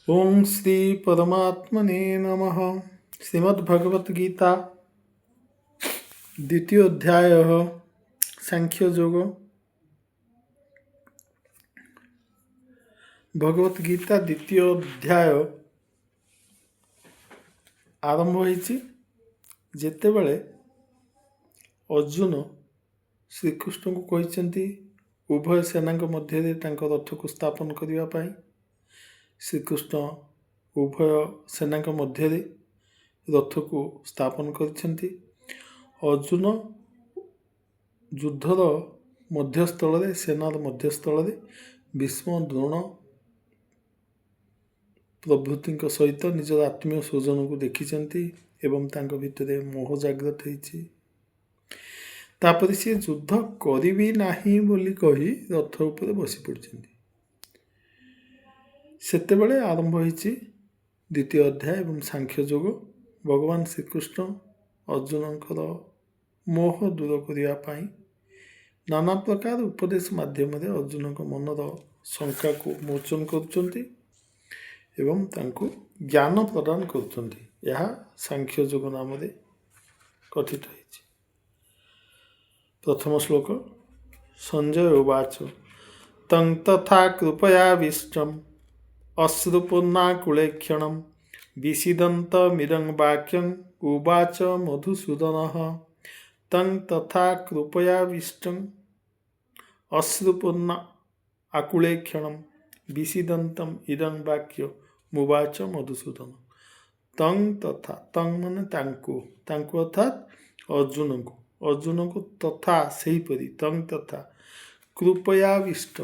ओम श्री परमात्मने नमः। श्रीमद्भगवद्गीता द्वितीय अध्याय सांख्य योग। भगवद्गीता द्वितीय अध्याय आरंभ होइछि जेतेबेले अर्जुन श्रीकृष्ण को कहिसेंती उभय सेना मध्य रथ को स्थापन करने। श्रीकृष्ण उभय सेना मध्य रथ को स्थापन कर अर्जुन युद्धर मध्यस्थल सेनार मध्यस्थल भीष्म द्रोण प्रभृति सहित निजर आत्मीय स्वजन को देखी एवं तांको भितर मोह जागृत होइछि। तापर सी युद्ध करिबी नाही बोली कही रथ उपर बसी पड़छन्ति। सेतेबेले आरंभ होइछि द्वितीय अध्याय एवं सांख्य योग। भगवान श्रीकृष्ण अर्जुनकर मोह दूर करने नाना प्रकार उपदेश माध्यम अर्जुन को मनर शंका को मोचन कर ज्ञान प्रदान कर सांख्य योग नाम कथित है। प्रथम श्लोक। संजय उवाच तं तथा कृपयाविष्टम् अश्रुपूर्णाकुलेक्षणं विषीदन्तमिदं वाक्यम् उवाच मधुसूदनः। तं तथा कृपयाविष्टम् अश्रुपूर्ण आकुलेक्षणं विषीदन्तम् इदं वाक्यमुवाच मधुसूदन। तं तथा तं माने तांको अर्थात अर्जुन को तथा सेहीपरि तं तथा कृपयाविष्ट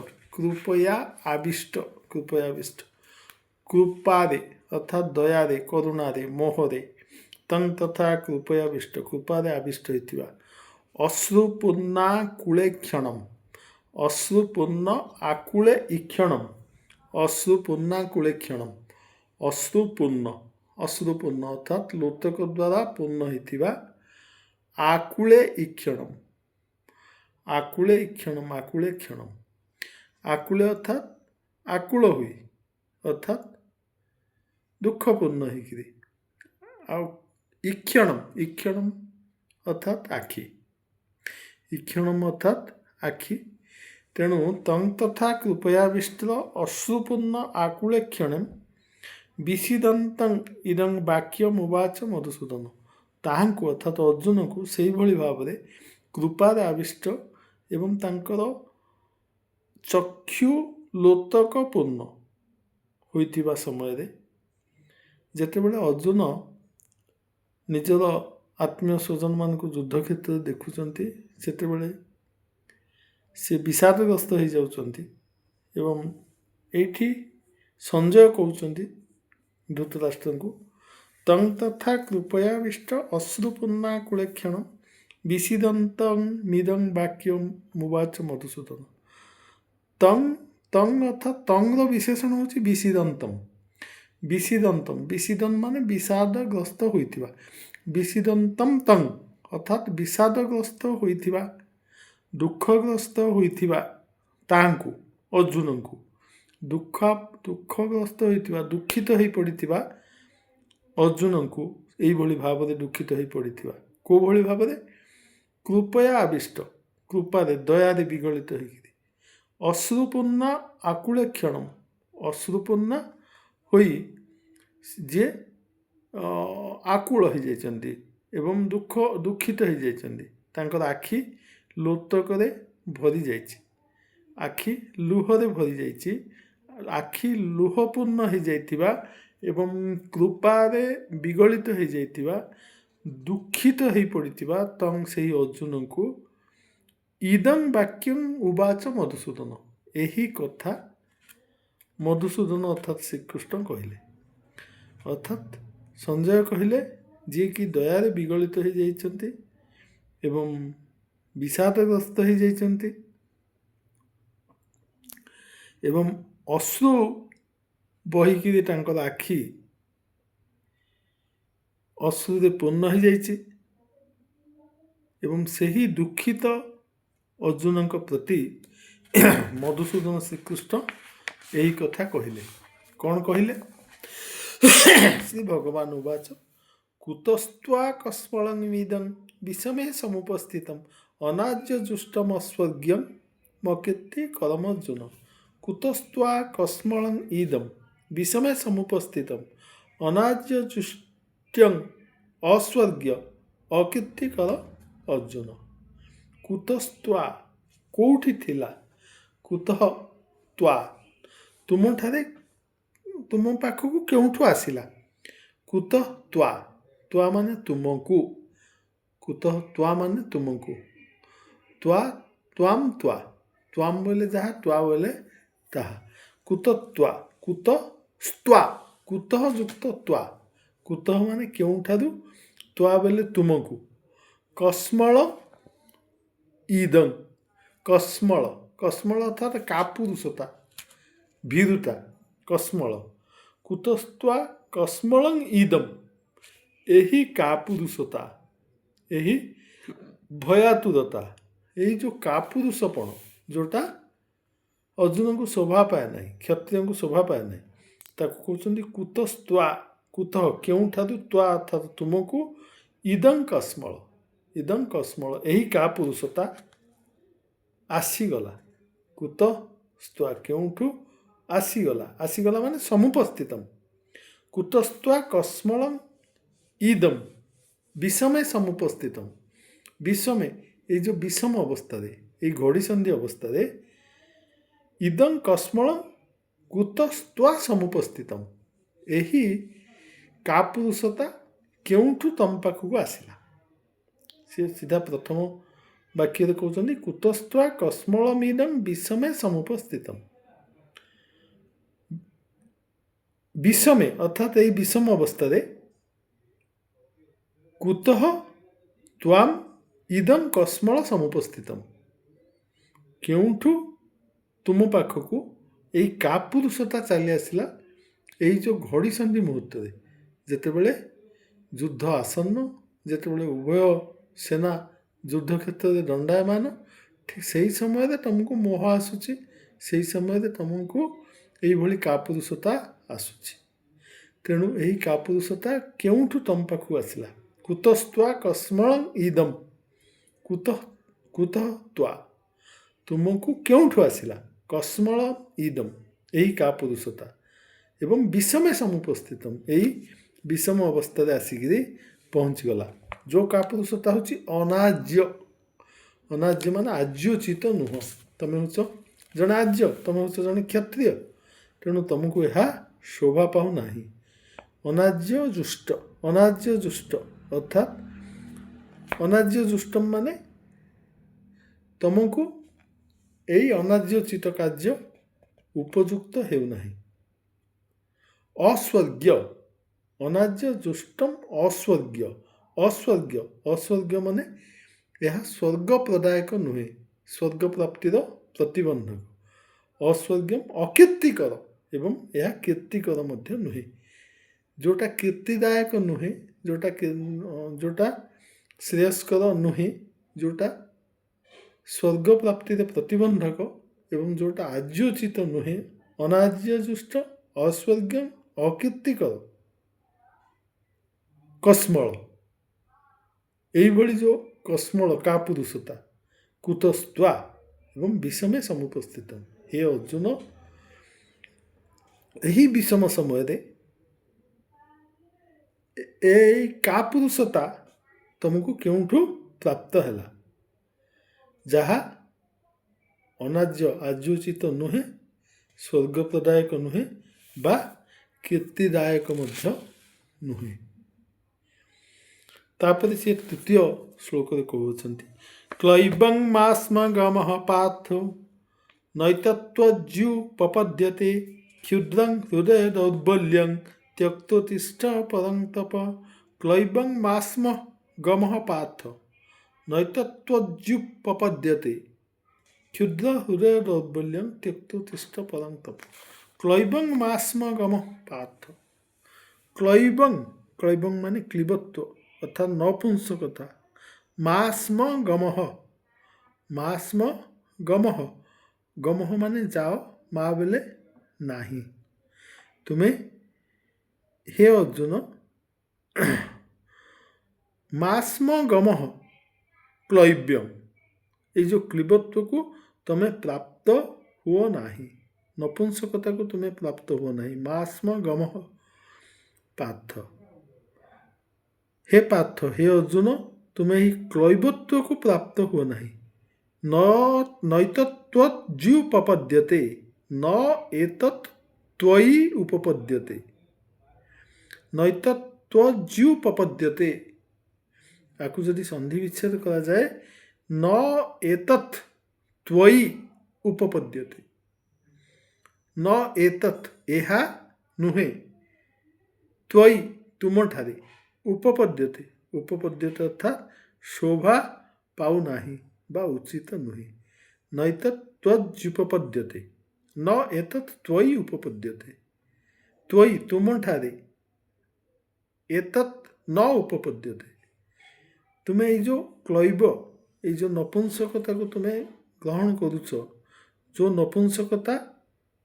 कृपारे अर्थात दयारे करुणारे मोहरे तं तथा कृपयाविष्ट कृपारे आविष्ट होइतिबा अश्रुपूर्णाकुलेक्षणम् अश्रुपूर्ण आकुले ईक्षणम् अश्रुपूर्णाकुलेक्षणम् अश्रुपूर्ण अर्थात लोतक द्वारा पूर्ण होइतिबा आकुले ईक्षणम् आकुले अर्थात आकुल हुई अर्थात दुखपूर्ण होकर ईक्षणम अर्थात आखि तेणु तं तथा कृपयाविष्ट अश्रुपूर्ण आकुलेक्षणं विषीदन्तं इदं वाक्यमुवाच मधुसूदन। ताहांको अर्थात अर्जुन को से भाव में कृपार आविष्ट एवं तांकर चक्षु लोतक पूर्ण होइतिबा समय जेतेबेले अर्जुन निजर आत्मीय स्वजन मान को युद्ध क्षेत्र देखुचंती सेतेबेले से विषादग्रस्त हो जाउचंती एवं एठी संजय कहउचंती धृतराष्ट्र को तं तथा कृपयाविष्ट अश्रुपूर्णाकुलेक्षणं विषीदन्तमिदं वाक्यमुवाच मधुसूदन। तं अर्थात तं विशेषण होची विषीदंतम माने विषादग्रस्त होइतिबा विषीदंतम तं अर्थात विषादग्रस्त होइतिबा दुखग्रस्त होइतिबा तांको अर्जुन को दुखग्रस्त होइतिबा दुखित होई पड़ितिबा अर्जुन को यही भाव में दुखित हो पड़ता को भली भाव में कृपया आविष्ट कृपारे दयारे विगलित हो अश्रुपूर्ण आकुलेक्षणम अश्रुपूर्ण होई जे आकुल हो जाती एवं दुखित हो जाती आखि लोतक भरी जाइछि आखि लुहरे भरी जाइछि आखि लुहपूर्ण हो जाइतिबा एवं कृपारे विगलित हो जाइतिबा दुखित हो पड़ितिबा तं सेही अर्जुन को इदं वाक्यं उवाच मधुसूदन। यही कथा मधुसूदन अर्थात श्रीकृष्ण कहले अर्थात संजय कहले जी कि दयारे विगलित हो जाइछन्ति एवं विषादग्रस्त हो जाइछन्ति एवं अश्रु बहिकी तांकर आखि अश्रुरे पूर्ण हो जाइछि एवं सही दुखित अर्जुन प्रति मधुसूदन श्रीकृष्ण यही कथा कहले। कौन कहले श्री भगवान उवाच कुतस्त्वा कस्मलमिदं विषमे समुपस्थितम् अनाज्यजुष्टमस्वर्ग्यं मकीर्ति करमर्जुन। कुतस्त्वा कस्मलं इदं विषमे समुपस्थितम् अनाज्यजुष्ट्यं अस्वर्ग्य अकीर्तिकर अर्जुन। कुतस्त्वा कोठी थिला, कुतः त्वा तुमठारे तुम पाखकु केउठु आसिला, कुतः त्वा त्वा माने तुमको, कुतः त्वा माने तुमको, त्वा त्वाम त्वा त्वाम बोले जहा त्वा बोले ताहा, कुतः त्वा कुतः स्त्वा कुतः युक्त त्वा, कुतः माने केउठारु, त्वा बोले तुमको, कस्मल इदं कस्मल कस्मल अर्थात कापुरुषता भीरुता कस्मल, कुतस्त्वा कस्मलं इदम यही कापुरुषता यही भयातुरता यही जो कापुरुषपण जोटा अर्जुन को शोभा पाए ना क्षत्रिय को शोभा पाए ना ताको कहते कुतस्त्वा कुतः केउठारु त्वा अर्थात तुमको इदं कस्मल यही कापुरुषता आसीगला, कुतस्त्वा केउठु आसीगला माने समुपस्थितम, कुतस्त्वा कस्मलम इदम विषमे समुपस्थितम, विषमे ये जो विषम अवस्था ये घोड़ी संधि अवस्था इदं कस्मलम कुतस्त्वा समुपस्थितम यही कापुरुषता केउठु तम पाखक आसिला। से सीधा प्रथम वाक्य कहते कुतस्त्वा कस्मलमिदं विषमे समुपस्थितम, विषमे अर्थात यही विषम अवस्था कुतः त्वाम इदं कस्मल समुपस्थितम केउठु तुम पाखकु यही कापुरुषता चली आसला, यही जो घड़ी संधि मुहूर्त जेतेबेले युद्ध आसन्न, जेतेबेले उभय सेना युद्ध क्षेत्र में दंडायमान, ठीक से समय तुमको मोह आसूची, से समय तुमको यही कापुरुषता आसूची। तेणु यही कापुरुषता केउठु तम पाखु आसला, कुतस्त्वा कस्मलं इदम कुतः त्वा तुमको केउठु आसला कस्मल इदम यही कापुरुषता एवं विषमे समुपस्थितम यही विषम अवस्था आसिक पहुँचीगला। जो कापुरुषता हूँ अनाज्य, अनाज्य मान आज्योचित नुह, तुम हूँ जड़े आज्य, तुम हूँ जड़े क्षत्रिय, तेणु तुमको यह शोभा पाऊ ना। अनाज्य जुष्ट अर्थात अनाज्य जुष्टम माने तुमको यही अनाज्योचित कार्य उपयुक्त हेउना। अस्वर्ग्य अनाज्य जुष्टम अस्वर्ग्य माने यह स्वर्ग प्रदायक नुहे, स्वर्ग प्राप्तिर प्रतिबंधक, अस्वर्ग्यम अकीर्तिकर एवं यह कीर्तिकर मध्य नुहे, जोटा कीर्तिदायक नुहे, जोटा श्रेयस्कर नुहे, जोटा स्वर्ग प्राप्तिर प्रतिबंधक एवं जोटा आज्योचित नुहे, अनाज्यजुष्ट अस्वर्ग्यम अकीर्तिकर कस्मल यही जो कस्मल कापुरुषता कुतस्त्वा एवं विषमे समुपस्थित। हे अर्जुन यही विषम समय कापुरुषता तुमको केउठु प्राप्त है, जहा अनाज्य आज्योचित नुहे, स्वर्ग प्रदायक नुहे बा कीर्तिदायक मध्य नुहे। तापर से तृतीय श्लोक कहते क्लैबं मास्म गमः पार्थो नैतत्वज्युपपद्यते क्षुद्रं हृदय दौर्बल्यं त्यक्तोत्तिष्ठ परं तप। क्लैबं मास्म गमः पार्थ नैतत्वज्युपपद्यते क्षुद्र हृदय दौर्बल्यं त्यक्तोत्तिष्ठ परं तप। क्लैबं मास्म गमः पार्थ, क्लैबं माने क्लीबत्व अर्थात नपुंसकता, मास्म गमः माने जाओ, मा बोले नाही, तुम्हें हे अर्जुन मास्म गमः क्लैब्यम, ये जो क्लीबत्व को तुम्हें प्राप्त हुओ नाही, नपुंसकता को तुम्हें प्राप्त हुओ नहीं। मास्म गमः पार्थ, हे पार्थ, हे अर्जुन, तुम्हें ही क्लैबत्व को प्राप्त हुओ नहीं। न नैतत्वज्युपपद्यते न एतत् त्वयि उपपद्यते। नैतत्वज्युपपद्यते आपको यदि संधि विच्छेद करा जाए, न एतत् त्वयि उपपद्यते, न एतत् एहा नुहे, त्वयि तुम ठारे, उपपद्यते, उपपद्यते अर्थात शोभा पाऊ नाही बा उचित नुहे। नैतत्वज्युपपद्यते न एतत् त्वयि उपपद्यते, त्वयि तुम ठारे, एतत् न उपपद्यते। तुम्हें ये जो क्लैब, ये जो नपुंसकता को तुम्हें ग्रहण करुच, जो नपुंसकता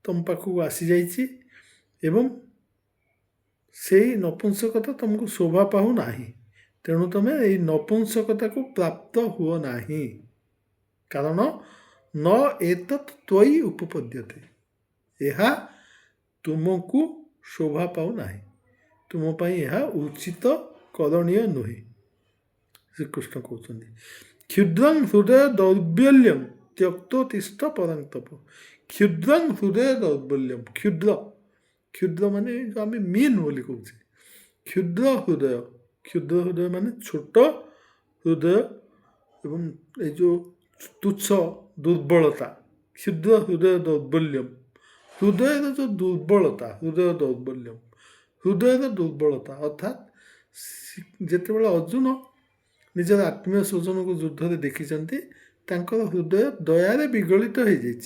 तुम पाखक आसी जाइछि एवं से नपुंसकता तुमको शोभा पाऊ नाही, तेणु तुम्हें ये नपुंसकता को प्राप्त हुओ नाही, कारण न एतत् त्वयि उपपद्यते, यह तुमको शोभा पाऊ नाही, तुम पाई यह उचित करणीय नुहे। श्रीकृष्ण कहते क्षुद्रं हृदय दौर्बल्यम त्यक्तोत्तिष्ठ परं तप। क्षुद्रं हृदय दौर्बल्यम, क्षुद्र, क्षुद्र माने जो आम मीन बोली कहे, क्षुद्र हृदय, क्षुद्र हृदय माने छोट हृदय एवं ये जो तुच्छ दुर्बलता, क्षुद्र हृदय दौर्बल्यम, हृदय जो दुर्बलता, हृदय दौर्बल्यम, हृदय दुर्बलता अर्थात जिते बड़े अर्जुन निजर आत्मीय स्वजन को युद्ध में देखी, हृदय दयारे विगलित हो जाइए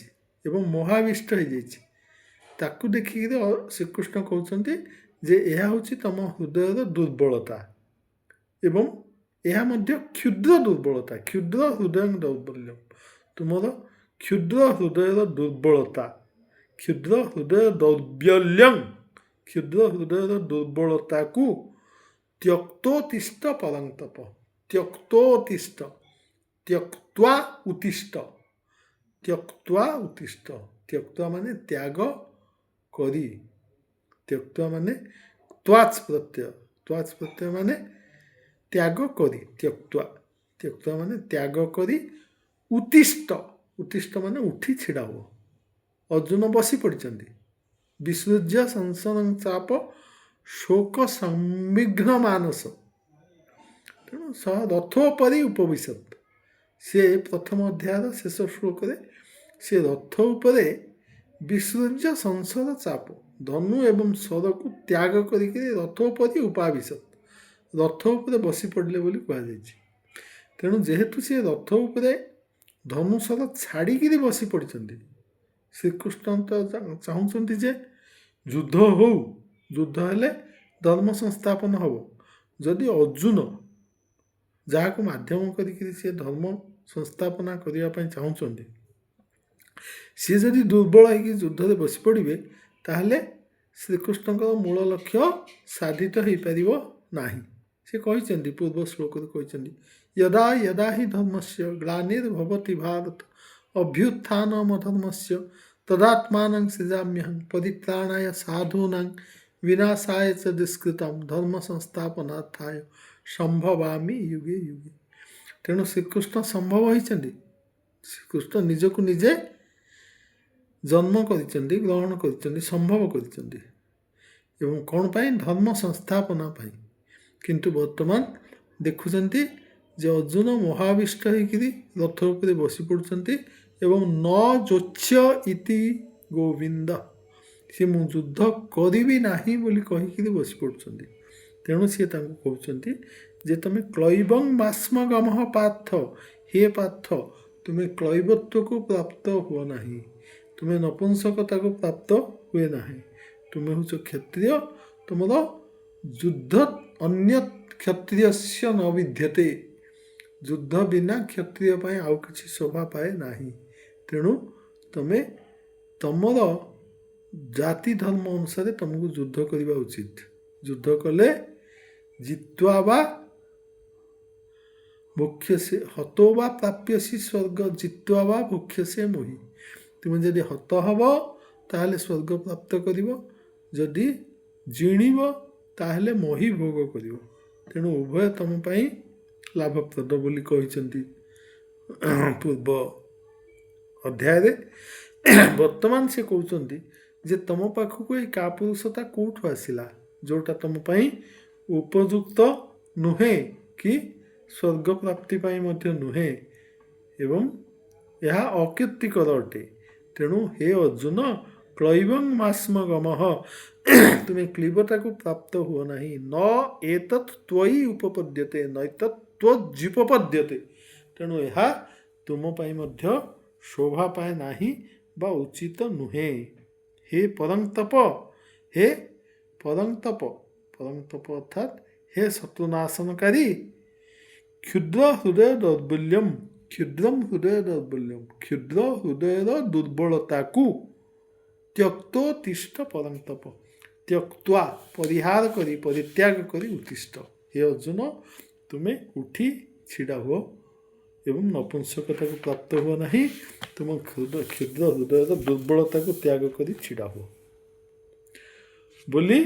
एवं मोहाविष्ट हो जाइए, ताकू देखिक श्रीकृष्ण कहते जे यह हूँ तुम हृदय दुर्बलता एवं यह क्षुद्र दुर्बलता, क्षुद्र हृदय दौर्बल्यम, तुम क्षुद्र हृदय दुर्बलता, क्षुद्र हृदय दौर्बल्यम, क्षुद्र हृदय दुर्बलता को त्यक्तोत्तिष्ठ परं तप, त्यक्तोत्तिष्ठ, त्यक्त्वा उत्तिष्ठ, त्यक्त्वा उत्तिष्ठ, त्यक्त्वा माने त्याग करी, त्यक्त्वा माने त्वाच प्रत्यय, त्वाच प्रत्यय माने त्याग करी, त्यक्त्वा, त्यक्त्वा माने त्याग करी, उत्तिष्ठ, उत्तिष्ठ माने उठी छिड़ा हो। अर्जुन बसी पड़ते विसृज्य संसरं चाप शोक संविघ्न मानस, तेणु सह रथोपरि उपविशत, से प्रथम अध्याय शेष श्लोक से रथ उपरे विसृज्य संसार चाप, धनु एवं स्वर को त्याग करके रथोपरि उपाविशत, रथ उपरे बसी पड़े बोली कहुई। तेणु जेहेतु सी रथ उपरे धनुस्वर छाड़ी बसी पड़ते, श्रीकृष्ण तो चाहते जे युद्ध हो, युद्ध हेले धर्म संस्थापन हम, जदि अर्जुन जहाँ को माध्यम करी सी धर्म संस्थापना करने चाहते, सी जदि दुर्बल हो युद्ध में बसी पड़े, ताहले श्रीकृष्ण मूल लक्ष्य साधित हो पार ना। से कहते पूर्व श्लोक कहते यदा यदा ही धर्मस्य ग्लानिर्भवति भारत अभ्युत्थानमधर्मस्य तदात्मानं सृजाम्यहं परित्राणाय साधूनां विनाशाय च दुष्कृतं धर्म संस्थापनार्थाय संभवामि युगे युगे। तेणु श्रीकृष्ण संभव होइछन्ति, श्रीकृष्ण निजको निजे जन्म करिछन्ति, ग्रहण करिछन्ति, संभव करिछन्ति एवं कौन पाई धर्म संस्थापना पाई। किंतु वर्तमान देखुछन्ति जे अर्जुन मोहाविष्ट होइकिरि रथ उपरे बसी पड़ुछन्ति एवं न जोच्य इति गोविंद, सी मु युद्ध करिबि नाही बोली कहिकिरि बसी पड़ुछन्ति। तेणु सी कहते जे तुम्हें क्लैबं मास्म गमः पार्थ, हे पार्थ तुम्हें क्लैबत्व को प्राप्त हुआ नहीं, तुम्हें नपुंसकता को प्राप्त हुए नहीं, तुम्हें हूँ क्षत्रिय, तुमर युद्ध अन्य क्षत्रिय न विद्यते, युद्ध बिना क्षत्रिय आउ किसी शोभा पाए नहीं। तेणु तुम्हें तुमर जाति धर्म अनुसार तुमको युद्ध करने उचित, ଯୁଦ୍ଧ କଲେ ଜିତ୍ୱା ବା ଭୋକ୍ଷ୍ୟସେ ହतो ବା ପ୍ରାପ୍ୟସୀ ସ୍ୱର୍ଗ ଜିତ୍ୱା ବା ଭୋକ୍ଷ୍ୟସେ ମୋହି। ତୁମେ ଯଦି ହତ ହେବ ତାହେଲେ ସ୍ୱର୍ଗ ପ୍ରାପ୍ତ କରିବ, ଯଦି ଜିଣିବ ତାହେଲେ ମୋହି ଭୋଗ କରିବ। ତେଣୁ ଉଭୟ ତମ ପାଇଁ ଲାଭପ୍ରଦ ବୋଲି କହିଛନ୍ତି ପୂର୍ବ ଅଧ୍ୟାୟରେ। ବର୍ତ୍ତମାନ ସେ କହୁଛନ୍ତି ଯେ ତମ ପାଖକୁ ଏଇ କାପୁରୁଷତା କେଉଁଠୁ ଆସିଲା, ଯେଉଁଟା ତମ ପାଇଁ ଉପଯୁକ୍ତ ନୁହେଁ କି ସ୍ୱର୍ଗ ପ୍ରାପ୍ତି ପାଇଁ ମଧ୍ୟ ନୁହେଁ ଏବଂ ଏହା ଅକୀର୍ତ୍ତିକର ଅଟେ। ତେଣୁ ହେ ଅର୍ଜୁନ କ୍ଳୈବଂ ମାସ୍ମ ଗମଃ, ତୁମେ କ୍ଳୀବତାକୁ ପ୍ରାପ୍ତ ହୁଅ ନାହିଁ। ନ ଏତତ୍ ତ୍ୱୟି ଉପପଦ୍ୟତେ ନୈତତ୍ ତ୍ୱଜ୍ୟୁପପଦ୍ୟତେ। ତେଣୁ ଏହା ତୁମ ପାଇଁ ମଧ୍ୟ ଶୋଭା ପାଏ ନାହିଁ ବା ଉଚିତ ନୁହେଁ। ହେ ପରନ୍ତପ, ହେ ପରନ୍ତପ, ପରନ୍ତପ ଅର୍ଥାତ୍ ହେ ଶତ୍ରୁନାଶନକାରୀ, କ୍ଷୁଦ୍ର ହୃଦୟ ଦୌର୍ବଲ୍ୟମ୍, କ୍ଷୁଦ୍ରମ୍ ହୃଦୟ ଦୌର୍ବଲ୍ୟମ୍, କ୍ଷୁଦ୍ର ହୃଦୟର ଦୁର୍ବଳତାକୁ ତ୍ୟକ୍ତୋତ୍ତିଷ୍ଠ ପରନ୍ତପ, ତ୍ୟକ୍ତ୍ୱା ପରିହାର କରି ପରିତ୍ୟାଗ କରି ଉତ୍ତିଷ୍ଠ। ହେ ଅର୍ଜୁନ ତୁମେ ଉଠି ଛିଡ଼ା ହୁଅ ଏବଂ ନପୁଂସକତାକୁ ପ୍ରାପ୍ତ ହୁଅ ନାହିଁ, ତୁମ କ୍ଷୁଦ୍ର ହୃଦୟର ଦୁର୍ବଳତାକୁ ତ୍ୟାଗ କରି ଛିଡ଼ା ହୁଅ ବୋଲି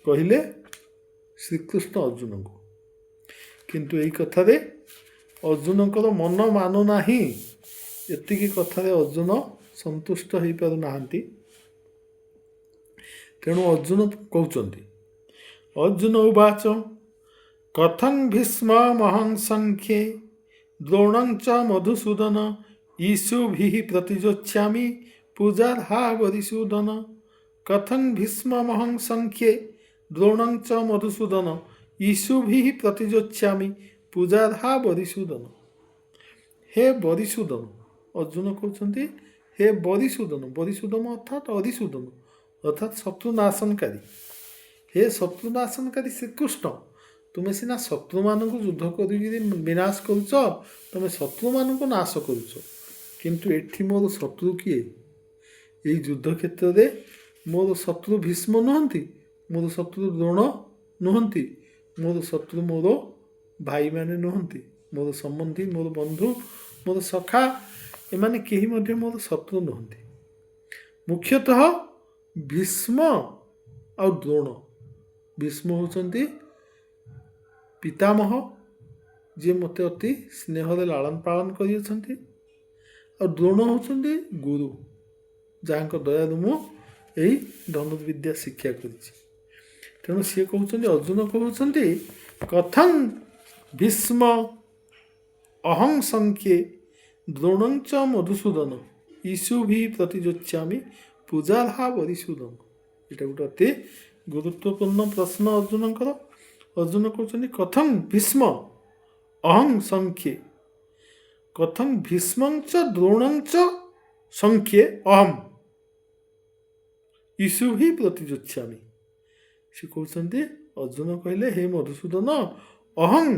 କହିଲେ ଶ୍ରୀକୃଷ୍ଣ ଅର୍ଜୁନଙ୍କୁ। କିନ୍ତୁ ଏଇ କଥାରେ ଅର୍ଜୁନଙ୍କର ମନ ମାନୁନାହିଁ। ଏତିକି କଥାରେ ଅର୍ଜୁନ ସନ୍ତୁଷ୍ଟ ହୋଇପାରୁନାହାନ୍ତି। ତେଣୁ ଅର୍ଜୁନ କହୁଛନ୍ତି, ଅର୍ଜୁନ ଉବାଚ କଥଂ ଭୀଷ୍ମମହଂ ସଂଖ୍ୟେ ଦ୍ରୋଣଞ୍ଚ ମଧୁସୂଦନ ଈଶୁଭିଃ ପ୍ରତିଯୋତ୍ସ୍ୟାମି ପୂଜାର୍ହା ବରିସୂଦନ। କଥଂ ଭୀଷ୍ମମହଂ ସଂଖ୍ୟେ ଦ୍ରୋଣଞ୍ଚ ମଧୁସୂଦନ ଈଶୁଭିଃ ପ୍ରତିଯୋତ୍ସ୍ୟାମି ପୂଜାର୍ହା ବରିସୂଦନ। ହେ ବରିସୂଦନ, ଅର୍ଜୁନ କହୁଛନ୍ତି ହେ ବରିସୂଦନ, ବରିସୂଦନ ଅର୍ଥାତ୍ ଅରିସୂଦନ ଅର୍ଥାତ୍ ଶତ୍ରୁନାଶନକାରୀ। ହେ ଶତ୍ରୁନାଶନକାରୀ ଶ୍ରୀକୃଷ୍ଣ, ତୁମେ ସିନା ଶତ୍ରୁମାନଙ୍କୁ ଯୁଦ୍ଧ କରିକିରି ବିନାଶ କରୁଛ, ତୁମେ ଶତ୍ରୁମାନଙ୍କୁ ନାଶ କରୁଛ, କିନ୍ତୁ ଏଠି ମୋର ଶତ୍ରୁ କିଏ? ଏଇ ଯୁଦ୍ଧ କ୍ଷେତ୍ରରେ ମୋର ଶତ୍ରୁ ଭୀଷ୍ମ ନୁହନ୍ତି, ମୋର ଶତ୍ରୁ ଦ୍ରୋଣ ନୁହନ୍ତି, ମୋର ଶତ୍ରୁ ମୋର ଭାଇମାନେ ନୁହନ୍ତି, ମୋର ସମ୍ବନ୍ଧୀ, ମୋର ବନ୍ଧୁ, ମୋର ସଖା, ଏମାନେ କେହି ମଧ୍ୟ ମୋର ଶତ୍ରୁ ନୁହନ୍ତି। ମୁଖ୍ୟତଃ ଭୀଷ୍ମ ଆଉ ଦ୍ରୋଣ। ଭୀଷ୍ମ ହେଉଛନ୍ତି ପିତାମହ, ଯିଏ ମୋତେ ଅତି ସ୍ନେହରେ ଲାଳନ ପାଳନ କରିଅଛନ୍ତି, ଆଉ ଦ୍ରୋଣ ହେଉଛନ୍ତି ଗୁରୁ, ଯାହାଙ୍କ ଦୟାରୁ ମୁଁ ଏହି ଧନୁର୍ବିଦ୍ୟା ଶିକ୍ଷା କରିଛି। ତେଣୁ ସିଏ କହୁଛନ୍ତି, ଅର୍ଜୁନ କହୁଛନ୍ତି କଥଂ ଭୀଷ୍ମ ଅହଂ ସଂଖ୍ୟେ ଦ୍ରୋଣଞ୍ଚ ମଧୁସୂଦନ ଈଶୁଭିଃ ପ୍ରତିଯୋତ୍ସ୍ୟାମି ପୂଜାର୍ହା ବରିସୂଦନ। ଏଇଟା ଗୋଟେ ଅତି ଗୁରୁତ୍ୱପୂର୍ଣ୍ଣ ପ୍ରଶ୍ନ ଅର୍ଜୁନଙ୍କର। ଅର୍ଜୁନ କହୁଛନ୍ତି କଥଂ ଭୀଷ୍ମ ଅହଂ ସଂଖ୍ୟେ, କଥଂ ଭୀଷ୍ମଞ୍ଚ ଦ୍ରୋଣଞ୍ଚ ସଂଖ୍ୟେ ଅହମ୍ ଈଶୁଭିଃ ପ୍ରତିଯୋତ୍ସ୍ୟାମି। ସେ କହୁଛନ୍ତି, ଅର୍ଜୁନ କହିଲେ ହେ ମଧୁସୂଦନ ଅହଂ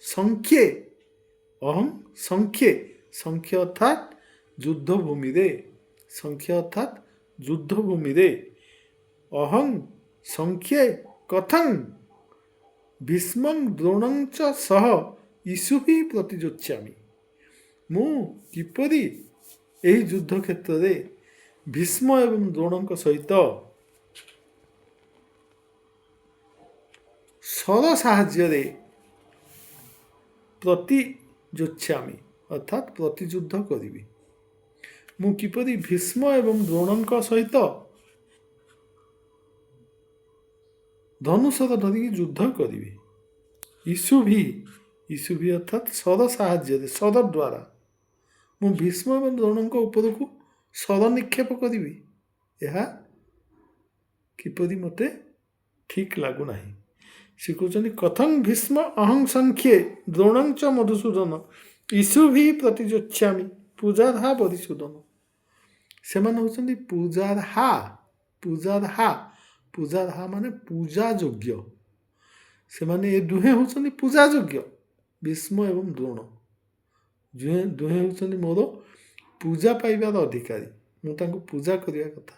ସଂଖ୍ୟେ, ଅହଂ ସଂଖ୍ୟେ, ସଂଖ୍ୟ ଅର୍ଥାତ୍ ଯୁଦ୍ଧଭୂମିରେ, ସଂଖ୍ୟ ଅର୍ଥାତ୍ ଯୁଦ୍ଧଭୂମିରେ, ଅହଂ ସଂଖ୍ୟେ କଥଂ ଭୀଷ୍ମଂ ଦ୍ରୋଣଞ୍ଚ ସହ ଈଶୁଭିଃ ପ୍ରତିଯୋତ୍ସ୍ୟାମି। ମୁଁ କିପରି ଏହି ଯୁଦ୍ଧ କ୍ଷେତ୍ରରେ ଭୀଷ୍ମ ଏବଂ ଦ୍ରୋଣଙ୍କ ସହିତ ଶର ସାହାଯ୍ୟରେ ପ୍ରତିଯୋତ୍ସ୍ୟାମି ଅର୍ଥାତ୍ ପ୍ରତିଯୁଦ୍ଧ କରିବି। ମୁଁ କିପରି ଭୀଷ୍ମ ଏବଂ ଦ୍ରୋଣଙ୍କ ସହିତ ଧନୁଶର ଧରିକି ଯୁଦ୍ଧ କରିବି। ଈଶୁଭି, ଈଶୁଭି ଅର୍ଥାତ୍ ଶର ସାହାଯ୍ୟରେ, ଶର ଦ୍ୱାରା ମୁଁ ଭୀଷ୍ମ ଏବଂ ଦ୍ରୋଣଙ୍କ ଉପରକୁ ଶର ନିକ୍ଷେପ କରିବି, ଏହା କିପରି ମୋତେ ଠିକ୍ ଲାଗୁନାହିଁ। ସେ କହୁଛନ୍ତି କଥଂ ଭୀଷ୍ମ ଅହଂ ସଂଖ୍ୟେ ଦ୍ରୋଣଞ୍ଚ ମଧୁସୂଦନ ଈଶୁଭିଃ ପ୍ରତିଯୋତ୍ସ୍ୟାମି ପୂଜାର୍ହା ବରିସୂଦନ। ସେମାନେ ହେଉଛନ୍ତି ପୂଜାର୍ହା, ପୂଜାର୍ହା, ପୂଜାର୍ହା ମାନେ ପୂଜା ଯୋଗ୍ୟ। ସେମାନେ ଏ ଦୁହେଁ ହେଉଛନ୍ତି ପୂଜା ଯୋଗ୍ୟ, ଭୀଷ୍ମ ଏବଂ ଦ୍ରୋଣ ଦୁହେଁ ହେଉଛନ୍ତି ମୋର ପୂଜା ପାଇବାର ଅଧିକାରୀ। ମୁଁ ତାଙ୍କୁ ପୂଜା କରିବା କଥା,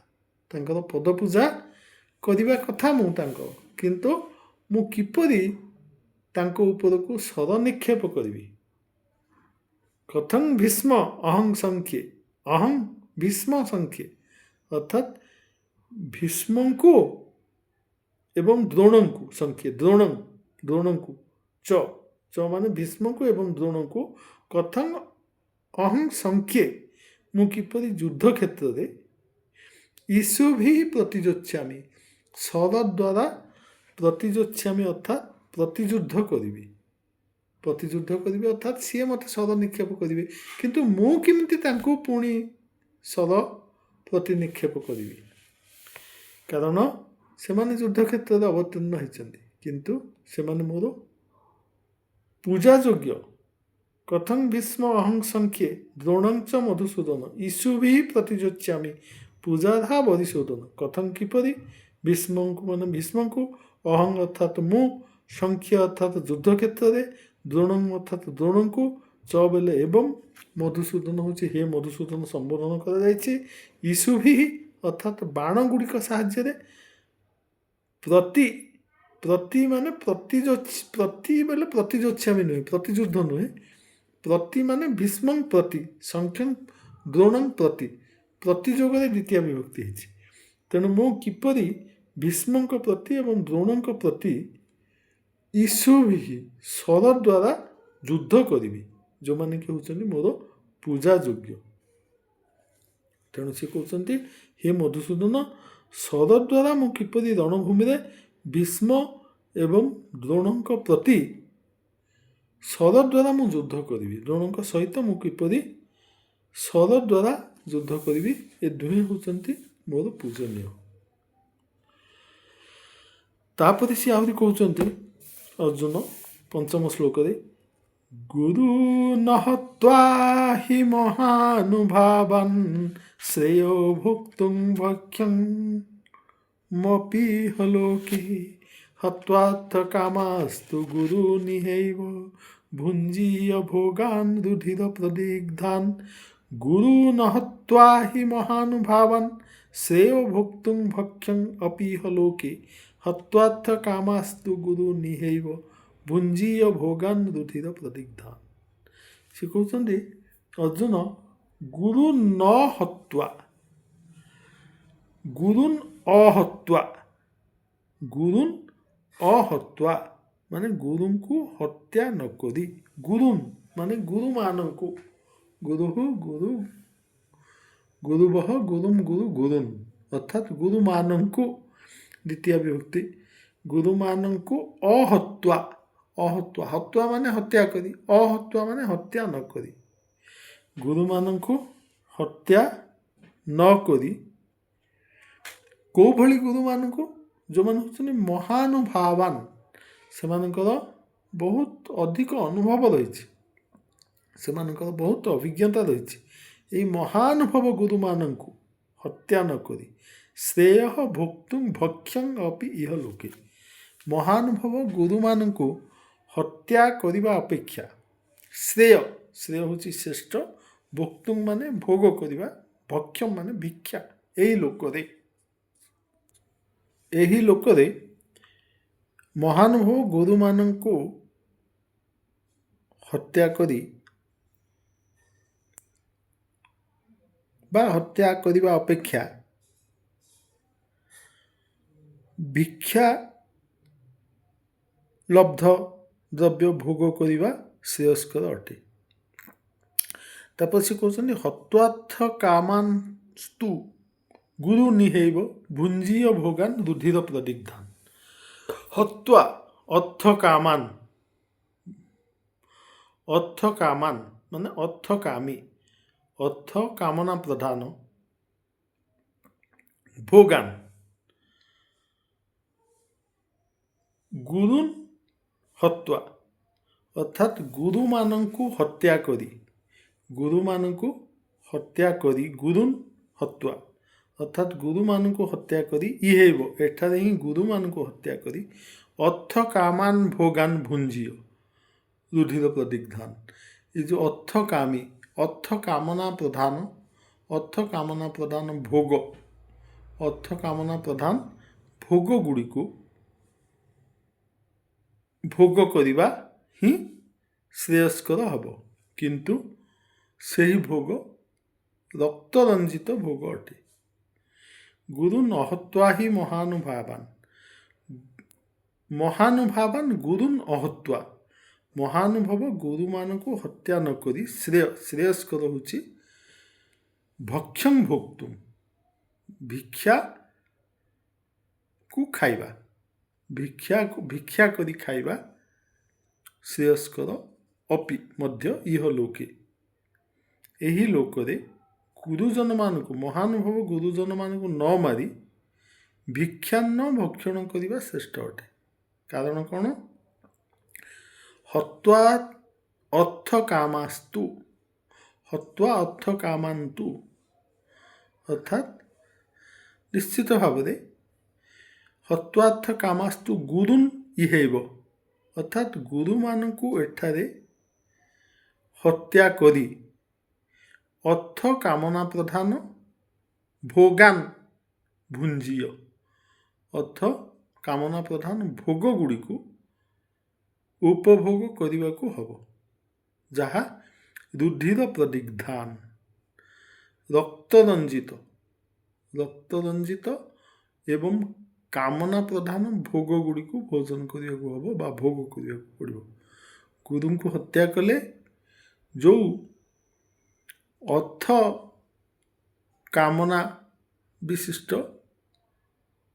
ତାଙ୍କର ପଦ ପୂଜା କରିବା କଥା ମୁଁ ତାଙ୍କର, କିନ୍ତୁ ମୁଁ କିପରି ତାଙ୍କ ଉପରକୁ ଶର ନିକ୍ଷେପ କରିବି। କଥଂ ଭୀଷ୍ମ ଅହଂ ସଂଖ୍ୟେ ଅହଂ ଭୀଷ୍ମ ସଂଖ୍ୟେ, ଅର୍ଥାତ୍ ଭୀଷ୍ମଙ୍କୁ ଏବଂ ଦ୍ରୋଣଙ୍କୁ ସଂଖ୍ୟେ ଦ୍ରୋଣଙ୍କୁ ଚ ମାନେ ଭୀଷ୍ମଙ୍କୁ ଏବଂ ଦ୍ରୋଣଙ୍କୁ କଥଂ ଅହଂ ସଂଖ୍ୟେ ମୁଁ କିପରି ଯୁଦ୍ଧ କ୍ଷେତ୍ରରେ ଈଶୁଭି ପ୍ରତିଯୋଚ୍ୟାମି ଶର ଦ୍ୱାରା ପ୍ରତିଯୋଚ୍ୟାମି ଅର୍ଥାତ୍ ପ୍ରତିଯୁଦ୍ଧ କରିବି ଅର୍ଥାତ୍ ସିଏ ମୋତେ ଶର ନିକ୍ଷେପ କରିବେ, କିନ୍ତୁ ମୁଁ କେମିତି ତାଙ୍କୁ ପୁଣି ଶର ପ୍ରତି ନିକ୍ଷେପ କରିବି। କାରଣ ସେମାନେ ଯୁଦ୍ଧ କ୍ଷେତ୍ରରେ ଅବତୀର୍ଣ୍ଣ ହୋଇଛନ୍ତି, କିନ୍ତୁ ସେମାନେ ମୋର ପୂଜା ଯୋଗ୍ୟ। କଥଂ ଭୀଷ୍ମ ଅହଂ ସଂଖ୍ୟେ ଦ୍ରୋଣଞ୍ଚ ମଧୁସୂଦନ ଈଶୁଭି ପ୍ରତିଯୋଚ୍ୟାମି ପୂଜାଧା ପରିଶୋଧନ। କଥଂ କିପରି ଭୀଷ୍ମଙ୍କୁ ଅହଂ ଅର୍ଥାତ୍ ମୁଁ, ସଂଖ୍ୟ ଅର୍ଥାତ୍ ଯୁଦ୍ଧ କ୍ଷେତ୍ରରେ, ଦ୍ରୋଣଂ ଅର୍ଥାତ୍ ଦ୍ରୋଣଙ୍କୁ, ଚ ବେଲେ ଏବଂ, ମଧୁସୂଦନ ହେଉଛି ହେ ମଧୁସୂଦନ ସମ୍ବୋଧନ କରାଯାଇଛି। ଈଶୁଭି ଅର୍ଥାତ୍ ବାଣ ଗୁଡ଼ିକ ସାହାଯ୍ୟରେ, ପ୍ରତି ମାନେ ପ୍ରତି ବେଲେ ପ୍ରତିଯୋଚ୍ୟାମି ନୁହେଁ, ପ୍ରତିଯୁଦ୍ଧ ନୁହେଁ, ପ୍ରତି ମାନେ ଭୀଷ୍ମଂ ପ୍ରତି, ସଂଖ୍ୟଂ ଦ୍ରୋଣଂ ପ୍ରତିଯୋଗରେ ଦ୍ୱିତୀୟ ବିଭକ୍ତି ହେଇଛି। ତେଣୁ ମୁଁ କିପରି ଭୀଷ୍ମଙ୍କ ପ୍ରତି ଏବଂ ଦ୍ରୋଣଙ୍କ ପ୍ରତି ଈଶୁଭି ଶର ଦ୍ୱାରା ଯୁଦ୍ଧ କରିବି, ଯେଉଁମାନେ କି ହେଉଛନ୍ତି ମୋର ପୂଜା ଯୋଗ୍ୟ। ତେଣୁ ସେ କହୁଛନ୍ତି ହେ ମଧୁସୂଦନ, ଶର ଦ୍ୱାରା ମୁଁ କିପରି ରଣଭୂମିରେ ଭୀଷ୍ମ ଏବଂ ଦ୍ରୋଣଙ୍କ ପ୍ରତି ଶର ଦ୍ୱାରା ମୁଁ ଯୁଦ୍ଧ କରିବି, ଦ୍ରୋଣଙ୍କ ସହିତ ମୁଁ କିପରି ଶର ଦ୍ୱାରା ଯୁଦ୍ଧ କରିବି, ଏ ଦୁହେଁ ହେଉଛନ୍ତି ମୋର ପୂଜନୀୟ। ତାପରେ ସିଏ ଆହୁରି କହୁଛନ୍ତି ଅର୍ଜୁନ ପଞ୍ଚମ ଶ୍ଲୋକରେ, ଗୁରୁ ନହତ୍ୱା ହି ମହାନୁଭାବାନ୍ ଶ୍ରେୟୋ ଭୋକ୍ତୁଂ ଭକ୍ଷ୍ୟଂ ମପିହ ଲୋକେ ହତ୍ୱାର୍ଥ କାମାସ୍ତୁ ଗୁରୁ ନିହୈବ ଭୁଞ୍ଜୀୟ ଭୋଗାନ୍ ରୁଧିର ପ୍ରଦିଗ୍ଧାନ୍। ଗୁରୁ ନହତ୍ୱା हि ମହାନୁଭାବାନ୍ ଶ୍ରେୟୋ ଭୋକ୍ତୁଂ ଭକ୍ଷ୍ୟଂ ଅପିହ ଲୋକେ ହତ୍ୱାର୍ଥ କାମାସ୍ତୁ ଗୁରୁ ନିହୈବ ଭୁଞ୍ଜୀୟ ଭୋଗାନ୍ ରୁଧିର ପ୍ରଦିଗ୍ଧାନ୍। ସେ କହୁଛନ୍ତି ଅର୍ଜୁନ, ଗୁରୁନ୍ ଅହତ୍ୱା ମାନେ ଗୁରୁଙ୍କୁ ହତ୍ୟା ନ କରି, ଗୁରୁନ୍ ମାନେ ଗୁରୁମାନଙ୍କୁ, ଗୁରୁବଃ ଗୁରୁମ୍ ଗୁରୁନ୍ ଅର୍ଥାତ୍ ଗୁରୁମାନଙ୍କୁ, ଦ୍ୱିତୀୟ ବିଭକ୍ତି, ଗୁରୁମାନଙ୍କୁ ହତ୍ୱା ମାନେ ହତ୍ୟା କରି, ଅହତ୍ୱା ମାନେ ହତ୍ୟା ନ କରି, ଗୁରୁମାନଙ୍କୁ ହତ୍ୟା ନ କରି। କେଉଁଭଳି ଗୁରୁମାନଙ୍କୁ? ଯେଉଁମାନେ ହେଉଛନ୍ତି ମହାନୁଭାବାନ୍, ସେମାନଙ୍କର ବହୁତ ଅଧିକ ଅନୁଭବ ରହିଛି, ସେମାନଙ୍କର ବହୁତ ଅଭିଜ୍ଞତା ରହିଛି। ଏହି ମହାନୁଭବ ଗୁରୁମାନଙ୍କୁ ହତ୍ୟା ନ କରି ଶ୍ରେୟ ଭୋକ୍ତୁଂ ଭକ୍ଷ୍ୟଂ ଅପି ଇହ ଲୋକେ, ମହାନୁଭବ ଗୁରୁମାନଙ୍କୁ ହତ୍ୟା କରିବା ଅପେକ୍ଷା ଶ୍ରେୟ ହେଉଛି ଶ୍ରେଷ୍ଠ, ଭୋକ୍ତୁଂ ମାନେ ଭୋଗ କରିବା, ଭକ୍ଷ୍ୟଂ ମାନେ ଭିକ୍ଷା, ଏହି ଲୋକରେ ମହାନୁଭବ ଗୁରୁମାନଙ୍କୁ ହତ୍ୟା କରି ବା ହତ୍ୟା କରିବା ଅପେକ୍ଷା ଭିକ୍ଷା ଲବ୍ଧ ଦ୍ରବ୍ୟ ଭୋଗ କରିବା ଶ୍ରେୟସ୍କର ଅଟେ। ତାପରେ ସେ କହୁଛନ୍ତି ହତ୍ୱାର୍ଥ କାମାନ୍ସ୍ତୁ ଗୁରୁ ନିହୈବ ଭୁଞ୍ଜୀୟ ଭୋଗାନ୍ ରୁଧିର ପ୍ରଦିଗ୍ଧାନ୍। ହତ୍ୱା ଅର୍ଥ କାମାନ୍ ମାନେ ଅର୍ଥକାମୀ, ଅର୍ଥ କାମନା ପ୍ରଧାନ, ଭୋଗାନ୍ ଗୁରୁନ୍ ହତ୍ୱା ଅର୍ଥାତ୍ ଗୁରୁମାନଙ୍କୁ ହତ୍ୟା କରି, ଗୁରୁନ୍ ହତ୍ୱା ଅର୍ଥାତ୍ ଗୁରୁମାନଙ୍କୁ ହତ୍ୟା କରି, ଇହୈବ ଏଠାରେ ହିଁ ଗୁରୁମାନଙ୍କୁ ହତ୍ୟା କରି, ଅର୍ଥ କାମାନ୍ ଭୋଗାନ୍ ଭୁଞ୍ଜୀୟ ରୁଧିର ପ୍ରଦିଗ୍ଧାନ୍। ଏ ଯେଉଁ ଅର୍ଥକାମୀ, ଅର୍ଥ କାମନା ପ୍ରଧାନ ଭୋଗ ଗୁଡ଼ିକୁ ଭୋଗ କରିବା ହିଁ ଶ୍ରେୟସ୍କର ହେବ, କିନ୍ତୁ ସେହି ଭୋଗ ରକ୍ତରଞ୍ଜିତ ଭୋଗ ଅଟେ। ଗୁରୁ ନହତ୍ୱା ହିଁ ମହାନୁଭାବାନ। ମହାନୁଭାବାନ ଗୁରୁ ଅହତ୍ୱା। ମହାନୁଭବ ଗୁରୁମାନଙ୍କୁ ହତ୍ୟା ନ କରି ଶ୍ରେୟସ୍କର ହେଉଛି ଭକ୍ଷ୍ୟଂ ଭୋକ୍ତୁମ, ଭିକ୍ଷାକୁ ଖାଇବା, ଭିକ୍ଷା କରି ଖାଇବା ଶ୍ରେୟସ୍କର ଅପି ମଧ୍ୟ ଇହ ଲୋକେ। ଏହି ଲୋକରେ ଗୁରୁଜନମାନଙ୍କୁ, ମହାନୁଭବ ଗୁରୁଜନମାନଙ୍କୁ ନ ମାରି ଭିକ୍ଷାନ୍ନ ଭକ୍ଷଣ କରିବା ଶ୍ରେଷ୍ଠ ଅଟେ। କାରଣ କ'ଣ? ହତ୍ୱା ଅର୍ଥ କାମାସ୍ତୁ, ହତ୍ୱା ଅର୍ଥ କାମାନ୍ତୁ, ଅର୍ଥାତ୍ ନିଶ୍ଚିତ ଭାବରେ ହତ୍ୱାର୍ଥ କାମାସ୍ତୁ ଗୁରୁନ୍ ଇହେବ, ଅର୍ଥାତ୍ ଗୁରୁମାନଙ୍କୁ ଏଠାରେ ହତ୍ୟା କରି ଅର୍ଥ କାମନା ପ୍ରଧାନ ଭୋଗାନ୍ ଭୁଞ୍ଜିୟ, ଅର୍ଥ କାମନା ପ୍ରଧାନ ଭୋଗ ଗୁଡ଼ିକୁ ଉପଭୋଗ କରିବାକୁ ହେବ, ଯାହା ରୁଧିର ପ୍ରଦିଗ୍ଧାନ, ରକ୍ତରଞ୍ଜିତ ଏବଂ କାମନା ପ୍ରଧାନ ଭୋଗ ଗୁଡ଼ିକୁ ଭୋଜନ କରିବାକୁ ହେବ ବା ଭୋଗ କରିବାକୁ ପଡ଼ିବ। ଗୁରୁଙ୍କୁ ହତ୍ୟା କଲେ ଯେଉଁ ଅର୍ଥ କାମନା ବିଶିଷ୍ଟ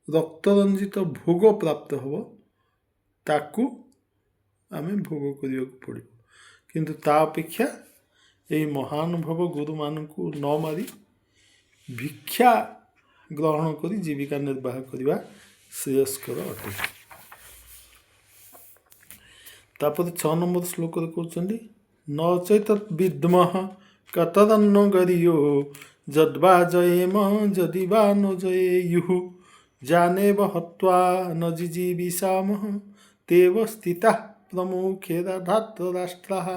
ରକ୍ତରଞ୍ଜିତ ଭୋଗ ପ୍ରାପ୍ତ ହେବ, ତାକୁ ଆମେ ଭୋଗ କରିବାକୁ ପଡ଼ିବ। କିନ୍ତୁ ତା ଅପେକ୍ଷା ଏହି ମହାନୁଭବ ଗୁରୁମାନଙ୍କୁ ନ ମାରି ଭିକ୍ଷା ଗ୍ରହଣ କରି ଜୀବିକା ନିର୍ବାହ କରିବା ଶ୍ରେୟସ୍କର ଅଟେ। ତାପରେ 6 ନମ୍ବର ଶ୍ଲୋକରେ କହୁଛନ୍ତି, ନ ଚୈତତ୍ ବିଦ୍ମଃ କତରନ୍ନ ଗରିୟୋ ଯଦ୍ବା ଜୟେମ ଯଦି ବା ନ ଜୟେୟୁଃ ଜାନେବ ହତ୍ୱା ନ ଜିଜୀବିଷାମଃ ତେବ ସ୍ଥିତାଃ ପ୍ରମୁଖେ ଧାର୍ତ୍ତରାଷ୍ଟ୍ରାଃ।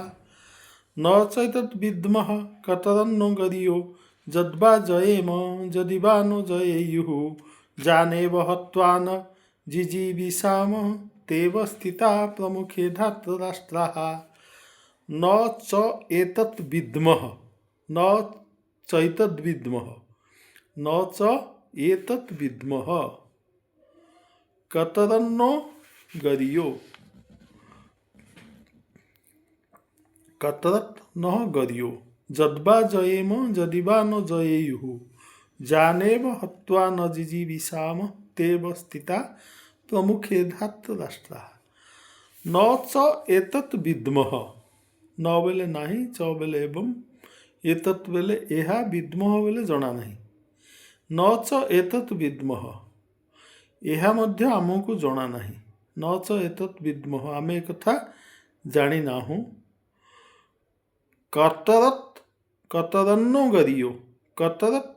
ନ ଚୈତତ୍ ବିଦ୍ମଃ କତରନ୍ନ ଗରିୟୋ ଯଦ୍ବା ଜୟେମ ଯଦି ବା ନ ଜୟେୟୁଃ ଜାନେବ ହତ୍ୱା ନ ଜିଜୀବିଷାମଃ ତେବ ସ୍ଥିତାଃ ପ୍ରମୁଖେ ଧାର୍ତ୍ତରାଷ୍ଟ୍ରାଃ। न च एतत् विद्मः, न चैतद् विद्मः, न च एतत् विद्मः कतरन्नो गरियो, कतरत् न गरियो यद्वा जयेम यदि वा न जयेयुः जानेव हत्वा न जिजीविषामः तेव स्थिता प्रमुखे धार्तराष्ट्राः। न च एतत् विद्मः, न बेले नहीं, च बेले एवं, एतत् बेले एहा, विद्मः बेले जଣା नहीं। न च एतत् विद्मः, ଏହା ମଧ୍ୟ ଆମକୁ ଜଣା ନାହିଁ। ନ ଚ ଏତତ୍ ବିଦ୍ମଃ, ଆମେ ଏକଥା ଜାଣି ନାହୁଁ। କତରନ୍ନ ଗରିୟୋ, କତରତ୍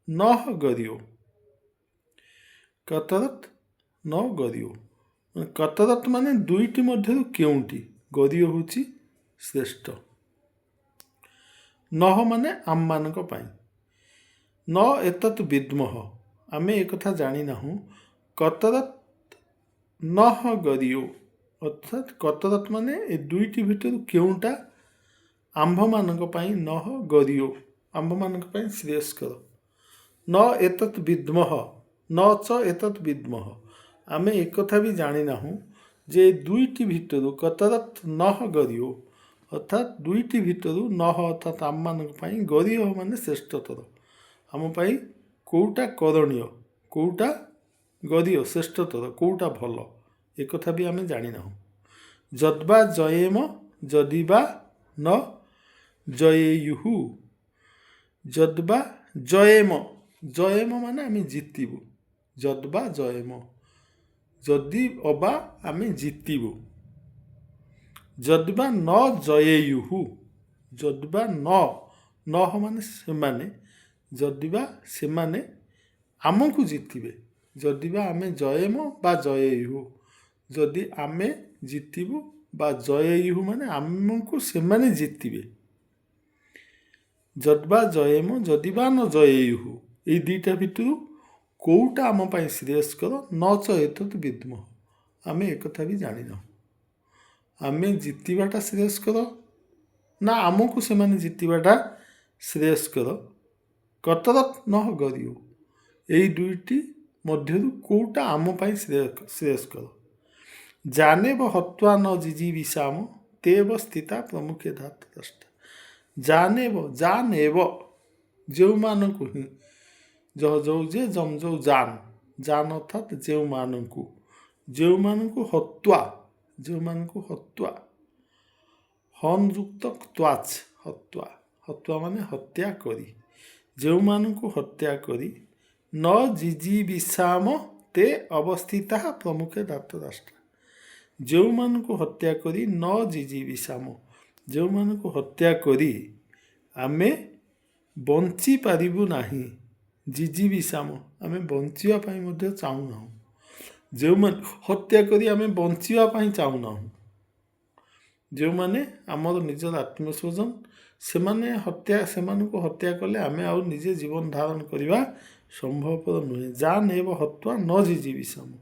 ନଃ ଗରିୟୋ, କତରତ୍ ନ ଗରିୟୋ, କତରତ୍ ମାନେ ଦୁଇଟି ମଧ୍ୟରୁ କେଉଁଟି, ଗରିୟ ହେଉଛି ଶ୍ରେଷ୍ଠ। ନହ ମାନେ ଆମମାନଙ୍କ ପାଇଁ। ନ ଏତତ୍ ବିଦ୍ମଃ, ଆମେ ଏକଥା ଜାଣିନାହୁଁ। କତରତ୍ ନଃ ଗରିୟୋ, ଅର୍ଥାତ୍ କତରତ୍ ମାନେ ଏ ଦୁଇଟି ଭିତରୁ କେଉଁଟା ଆମ୍ଭମାନଙ୍କ ପାଇଁ, ନଃ ଗରିୟୋ ଆମ୍ଭମାନଙ୍କ ପାଇଁ ଶ୍ରେୟସ୍କର। ନ ଏତତ୍ ବିଦ୍ମଃ, ନ ଚ ଏତତ୍ ବିଦ୍ମଃ, ଆମେ ଏକଥା ବି ଜାଣିନାହୁଁ ଯେ ଦୁଇଟି ଭିତରୁ କତରତ୍ ନଃ ଗରିୟୋ, ଅର୍ଥାତ୍ ଦୁଇଟି ଭିତରୁ ନଃ ଅର୍ଥାତ୍ ଆମମାନଙ୍କ ପାଇଁ, ଗରିୟ ମାନେ ଶ୍ରେଷ୍ଠତର, ଆମ ପାଇଁ କେଉଁଟା କରଣୀୟ, କେଉଁଟା ଗରିୟ ଶ୍ରେଷ୍ଠତର, କେଉଁଟା ଭଲ, ଏକଥା ବି ଆମେ ଜାଣିନାହୁଁ। ଯଦ୍ବା ଜୟେମ ଯଦି ବା ନ ଜୟେୟୁଃ, ଯଦ୍ବା ଜୟେମ, ଜୟେମ ମାନେ ଆମେ ଜିତିବୁ, ଯଦ୍ବା ଜୟେମ ଯଦି ଅବା ଆମେ ଜିତିବୁ, ଯଦ୍ବା ନ ଜୟେୟୁଃ, ଯଦ୍ବା ନଃ ମାନେ ସେମାନେ, ଯଦିବା ସେମାନେ ଆମକୁ ଜିତିବେ, ଯଦିବା ଆମେ ଜୟେମ ବା ଜୟେୟୁଃ, ଯଦି ଆମେ ଜିତିବୁ ବା ଜୟେୟୁଃ ମାନେ ଆମକୁ ସେମାନେ ଜିତିବେ। ଯଦ୍ବା ଜୟେମ ଯଦି ବା ନ ଜୟେୟୁଃ, ଏଇ ଦୁଇଟା ଭିତରୁ କେଉଁଟା ଆମ ପାଇଁ ଶ୍ରେୟସ୍କର। ନ ଚ ଏତତ୍ ବିଦ୍ମଃ, आमे एकथा भी जानी ना आमे जितवाटा श्रेयस्कर ना आमको से माने जितवाटा श्रेयस्कर कतरत न गरियो यही दुईटी मध्य कौटा आम श्रेयस्कर जाने व हत्वा न जिजी विषाम तेव स्थिता प्रमुखे धात दृष्टा जाने व जो मान को ही जो जो जे जम जो जान अर्थात जो मान को हत्वा हन युक्त त्वाच हत्वा माने हत्या करी जो मान को हत्या करी न जिजी विषाम ते अवस्थिता प्रमुखे धात राष्ट्र जो मान को हत्या करी न जिजी विषाम जो मान को हत्या करी आमे बंची पारिबु नाही जिजी विषाम आमे बंचिया पाई मध्ये चाहूना जो मान हत्या करी आमे बंचिया पाई चाहूना जो माने आमर निजर आत्मीय स्वजन से माने हत्या कले आमे आउ निजे जीवन धारण करवा संभवपर नुहे जान एव हत्वा न जिजी विषाम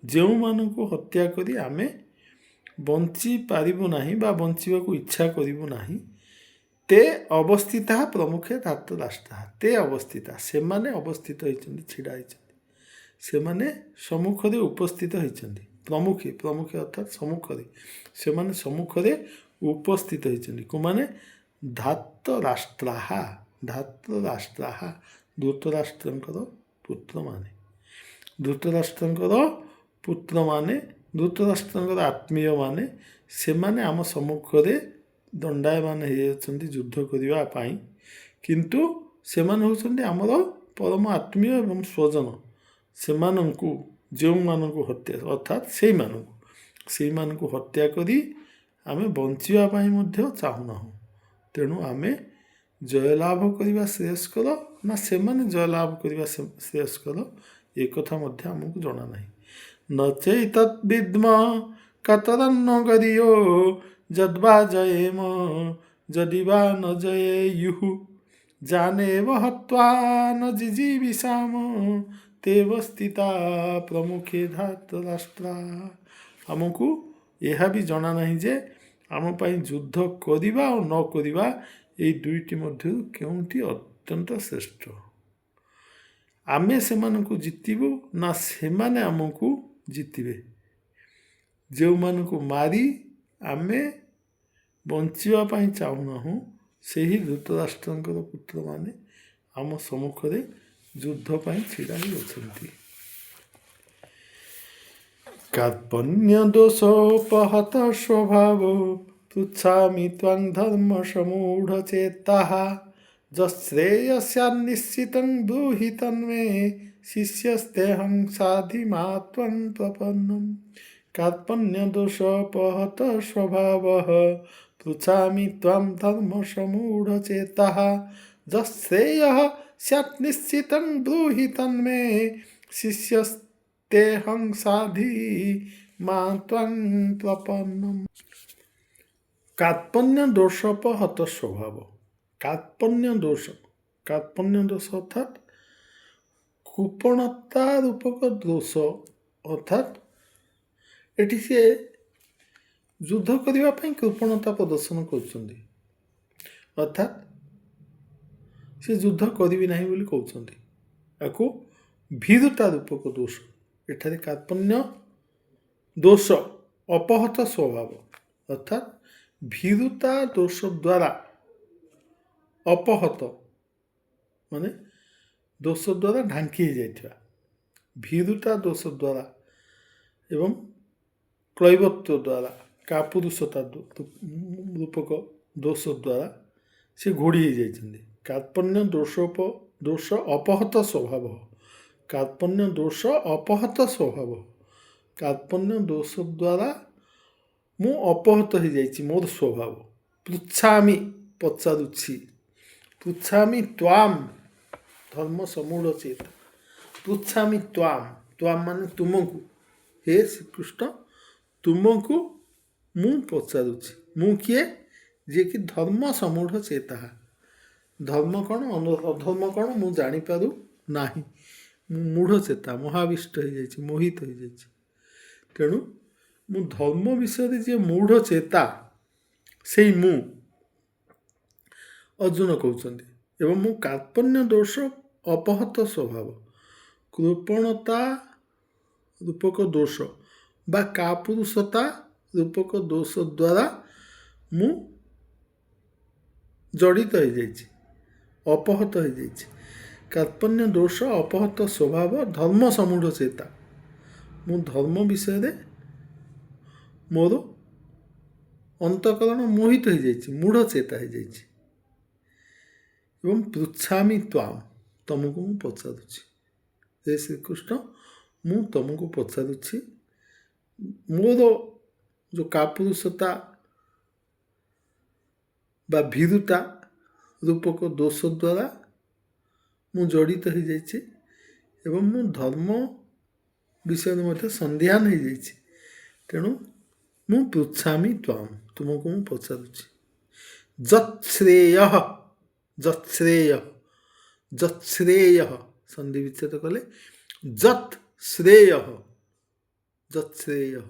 जो मान को हत्या करी आमे बंची पारिबु नाही बा बंचिबा को इच्छा करिबु नाही ते अवस्थिता प्रमुखे धात राष्ट्र ते अवस्थिता से माने अवस्थित होइछन्ति छिड़ा होइछन्ति से माने सम्मुखरे उपस्थित होइछन्ति प्रमुखे अर्थात सम्मुखरे से माने सम्मुखरे उपस्थित होइछन्ति को माने धात राष्ट्राहा धृतराष्ट्रंकर पुत्र माने धृतराष्ट्रंकर आत्मीय माने से माने आम सम्मुखरे दंडायमान होती युद्ध करने किंतु से होती आमर परम आत्मीय एवं स्वजन से जो मान को हत्या अर्थात से हत्या करी आमे बंचापी चाहूना तेणु आमे जयलाभ करने श्रेयस्कर ना से जयलाभ करने श्रेयस्कर एक आमको जना ना न चैतत् विद्म कतरन्न गरियो जद्वा जयेम जदिवा न जयेयुः जानेव हत्वा न जिजीविषाम तेव स्थिता प्रमुखे धात राष्ट्रा आमको यह भी जना नहीं जे आम पाई युद्ध करिबा और न करिबा ए दुईटी मध्य केउंटी अत्यंत श्रेष्ठ आमे सेमानकु जितिबु ना सेमाने आमको जितिबे जो मान को मारी आमे बंचापी चाहूना से ही धृतराष्ट्रंकर पुत्र माने आम सम्मुखरे युद्धपाई छिड़ा ही अछंती कार्पण्य दोषोपहत स्वभाव पृच्छामि त्वां धर्म समूढ़ चेताः जश्रेयस्यान्निश्चितं ब्रूहि तन्मे शिष्यस्तेऽहं साधिमात्वं प्रपन्नम् कार्पण्य दोषोपहत स्वभावः पृच्छामि त्वां धर्म समूढ़ चेताः जश्रेयः स्यात् निश्चितं ब्रूहि तन्मे शिष्यस्तेऽहं साधिमात्वं प्रपन्नम् कार्पण्य दोषोपहत स्वभाव कार्पण्य दोष अर्थात कृपणता रूपक दोष अर्थात एटी सी युद्ध करने कृपणता प्रदर्शन कर सी युद्ध करी ना कहते भीरुता रूपक दोष एठारे कार्पण्य दोष अपहत स्वभाव अर्थात भीरुता दोष द्वारा अपहत माने दोष द्वारा ढांकी जाइथिबा भीरुता दोष द्वारा एवं क्लैवत्व द्वारा कापुरुषता रूपक दोष द्वारा से घोड़ी जाइछन्ति कार्पण्य दोष अपहत स्वभाव कार्पण्य दोष अपहत स्वभाव कार्पण्य दोष द्वारा मु अपहत हो जाइछि मोर स्वभाव पृच्छामि पचारुछि पृच्छामि त्वाम धर्म समूढ़ चेत पृच्छामि त्वाम माने तुमको हे श्रीकृष्ण तुमको मु पचारुछि मु किए जे कि धर्म समूढ़ चेता धर्म कौन अधर्म कौन मु जानीपारू नाही मूढ़ चेता मोहाविष्ट हो जाइछि मोहित हो जाइछि ତେଣୁ ମୁଁ ଧର୍ମ ବିଷୟରେ ଯିଏ ମୂଢ଼ ଚେତା ସେଇ ମୁଁ ଅର୍ଜୁନ କହୁଛନ୍ତି। ଏବଂ ମୁଁ କାର୍ପଣ୍ୟ ଦୋଷ ଅପହତ ସ୍ୱଭାବ କୃପଣତା ରୂପକ ଦୋଷ ବା କାପୁରୁଷତା ରୂପକ ଦୋଷ ଦ୍ୱାରା ମୁଁ ଜଡ଼ିତ ହୋଇଯାଇଛି, ଅପହତ ହୋଇଯାଇଛି। କାର୍ପଣ୍ୟ ଦୋଷ ଅପହତ ସ୍ୱଭାବ ଧର୍ମ ସମୂଢ଼ ଚେତା, ମୁଁ ଧର୍ମ ବିଷୟରେ ମୋର ଅନ୍ତଃକରଣ ମୋହିତ ହୋଇଯାଇଛି, ମୂଢ଼ ଚେତା ହୋଇଯାଇଛି। ଏବଂ ପୃଚ୍ଛାମି ତ୍ୱାମ୍, ତମକୁ ମୁଁ ପଚାରୁଛି ହେ ଶ୍ରୀକୃଷ୍ଣ, ମୁଁ ତମକୁ ପଚାରୁଛି ମୋର ଯେଉଁ କାପୁରୁଷତା ବା ଭୀରୁତା ରୂପକ ଦୋଷ ଦ୍ୱାରା ମୁଁ ଜଡ଼ିତ ହୋଇଯାଇଛି ଏବଂ ମୁଁ ଧର୍ମ ବିଷୟରେ ମଧ୍ୟ ସନ୍ଦିହାନ ହୋଇଯାଇଛି। ତେଣୁ ମୁଁ ପୃଚ୍ଛାମି ତ୍ୱାମ୍, ତୁମକୁ ମୁଁ ପଚାରୁଛି। ଯତ୍ଶ୍ରେୟ ଯତ୍ଶ୍ରେୟ ଯତ୍ଶ୍ରେୟ ସନ୍ଧି ବିଚ୍ଛେଦ କଲେ ଯତ୍ ଶ୍ରେୟ ଯତ୍ଶ୍ରେୟ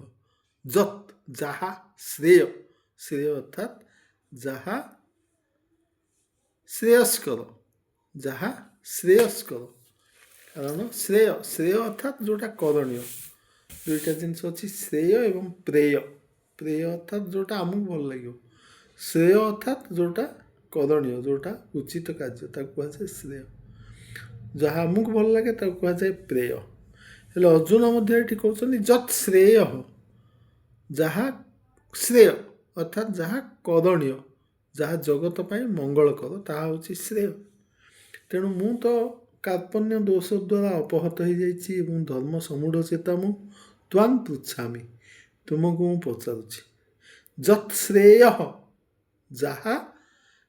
ଯତ୍ ଯାହା ଶ୍ରେୟ, ଶ୍ରେୟ ଅର୍ଥାତ୍ ଯାହା ଶ୍ରେୟସ୍କର, ଯାହା ଶ୍ରେୟସ୍କର। କାରଣ ଶ୍ରେୟ ଶ୍ରେୟ ଅର୍ଥାତ୍ ଯେଉଁଟା କରଣୀୟ। ଦୁଇଟା ଜିନିଷ ଅଛି, ଶ୍ରେୟ ଏବଂ ପ୍ରେୟ। ପ୍ରେୟ ଅର୍ଥାତ୍ ଯେଉଁଟା ଆମକୁ ଭଲ ଲାଗିବ, ଶ୍ରେୟ ଅର୍ଥାତ୍ ଯେଉଁଟା କରଣୀୟ, ଯେଉଁଟା ଉଚିତ କାର୍ଯ୍ୟ, ତାକୁ କୁହାଯାଏ ଶ୍ରେୟ। ଯାହା ଆମକୁ ଭଲ ଲାଗେ ତାକୁ କୁହାଯାଏ ପ୍ରେୟ। ହେଲେ ଅର୍ଜୁନ ମଧ୍ୟ ଏଠି କହୁଛନ୍ତି ଯତ୍ ଶ୍ରେୟ, ଯାହା ଶ୍ରେୟ ଅର୍ଥାତ୍ ଯାହା କରଣୀୟ, ଯାହା ଜଗତ ପାଇଁ ମଙ୍ଗଳକର, ତାହା ହେଉଛି ଶ୍ରେୟ। ତେଣୁ ମୁଁ ତ କାର୍ପଣ୍ୟ ଦୋଷ ଦ୍ୱାରା ଅପହତ ହୋଇଯାଇଛି ଏବଂ ଧର୍ମ ସମୂଢ଼ ଚେତା ମୁଁ ତ୍ୱାଂ ପୃଚ୍ଛାମି, ତୁମକୁ ମୁଁ ପଚାରୁଛି। ଯତ୍ ଶ୍ରେୟ, ଯାହା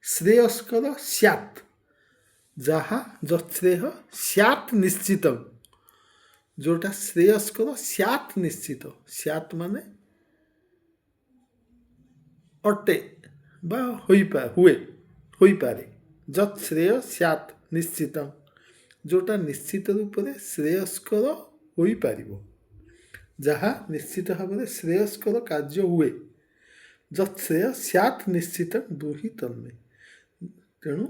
ଶ୍ରେୟସ୍କର ସ୍ୟାତ୍, ଯାହା ଯତ୍ ଶ୍ରେୟ ସ୍ୟାତ୍ ନିଶ୍ଚିତ, ଯେଉଁଟା ଶ୍ରେୟସ୍କର ସ୍ୟାତ୍ ନିଶ୍ଚିତ। ସ୍ୟାତ୍ ମାନେ ଅଟେ ବା ହୋଇପାରେ। ଯତ୍ ଶ୍ରେୟ ସ୍ୟାତ୍ ନିଶ୍ଚିତ, ଯେଉଁଟା ନିଶ୍ଚିତ ରୂପରେ ଶ୍ରେୟସ୍କର ହୋଇପାରିବ, ଯାହା ନିଶ୍ଚିତ ଭାବରେ ଶ୍ରେୟସ୍କର କାର୍ଯ୍ୟ ହୁଏ। ଯତ୍ ଶ୍ରେୟ ସ୍ୟାତ୍ ନିଶ୍ଚିତ ବ୍ରୂହି ତନ୍ମେ, ତେଣୁ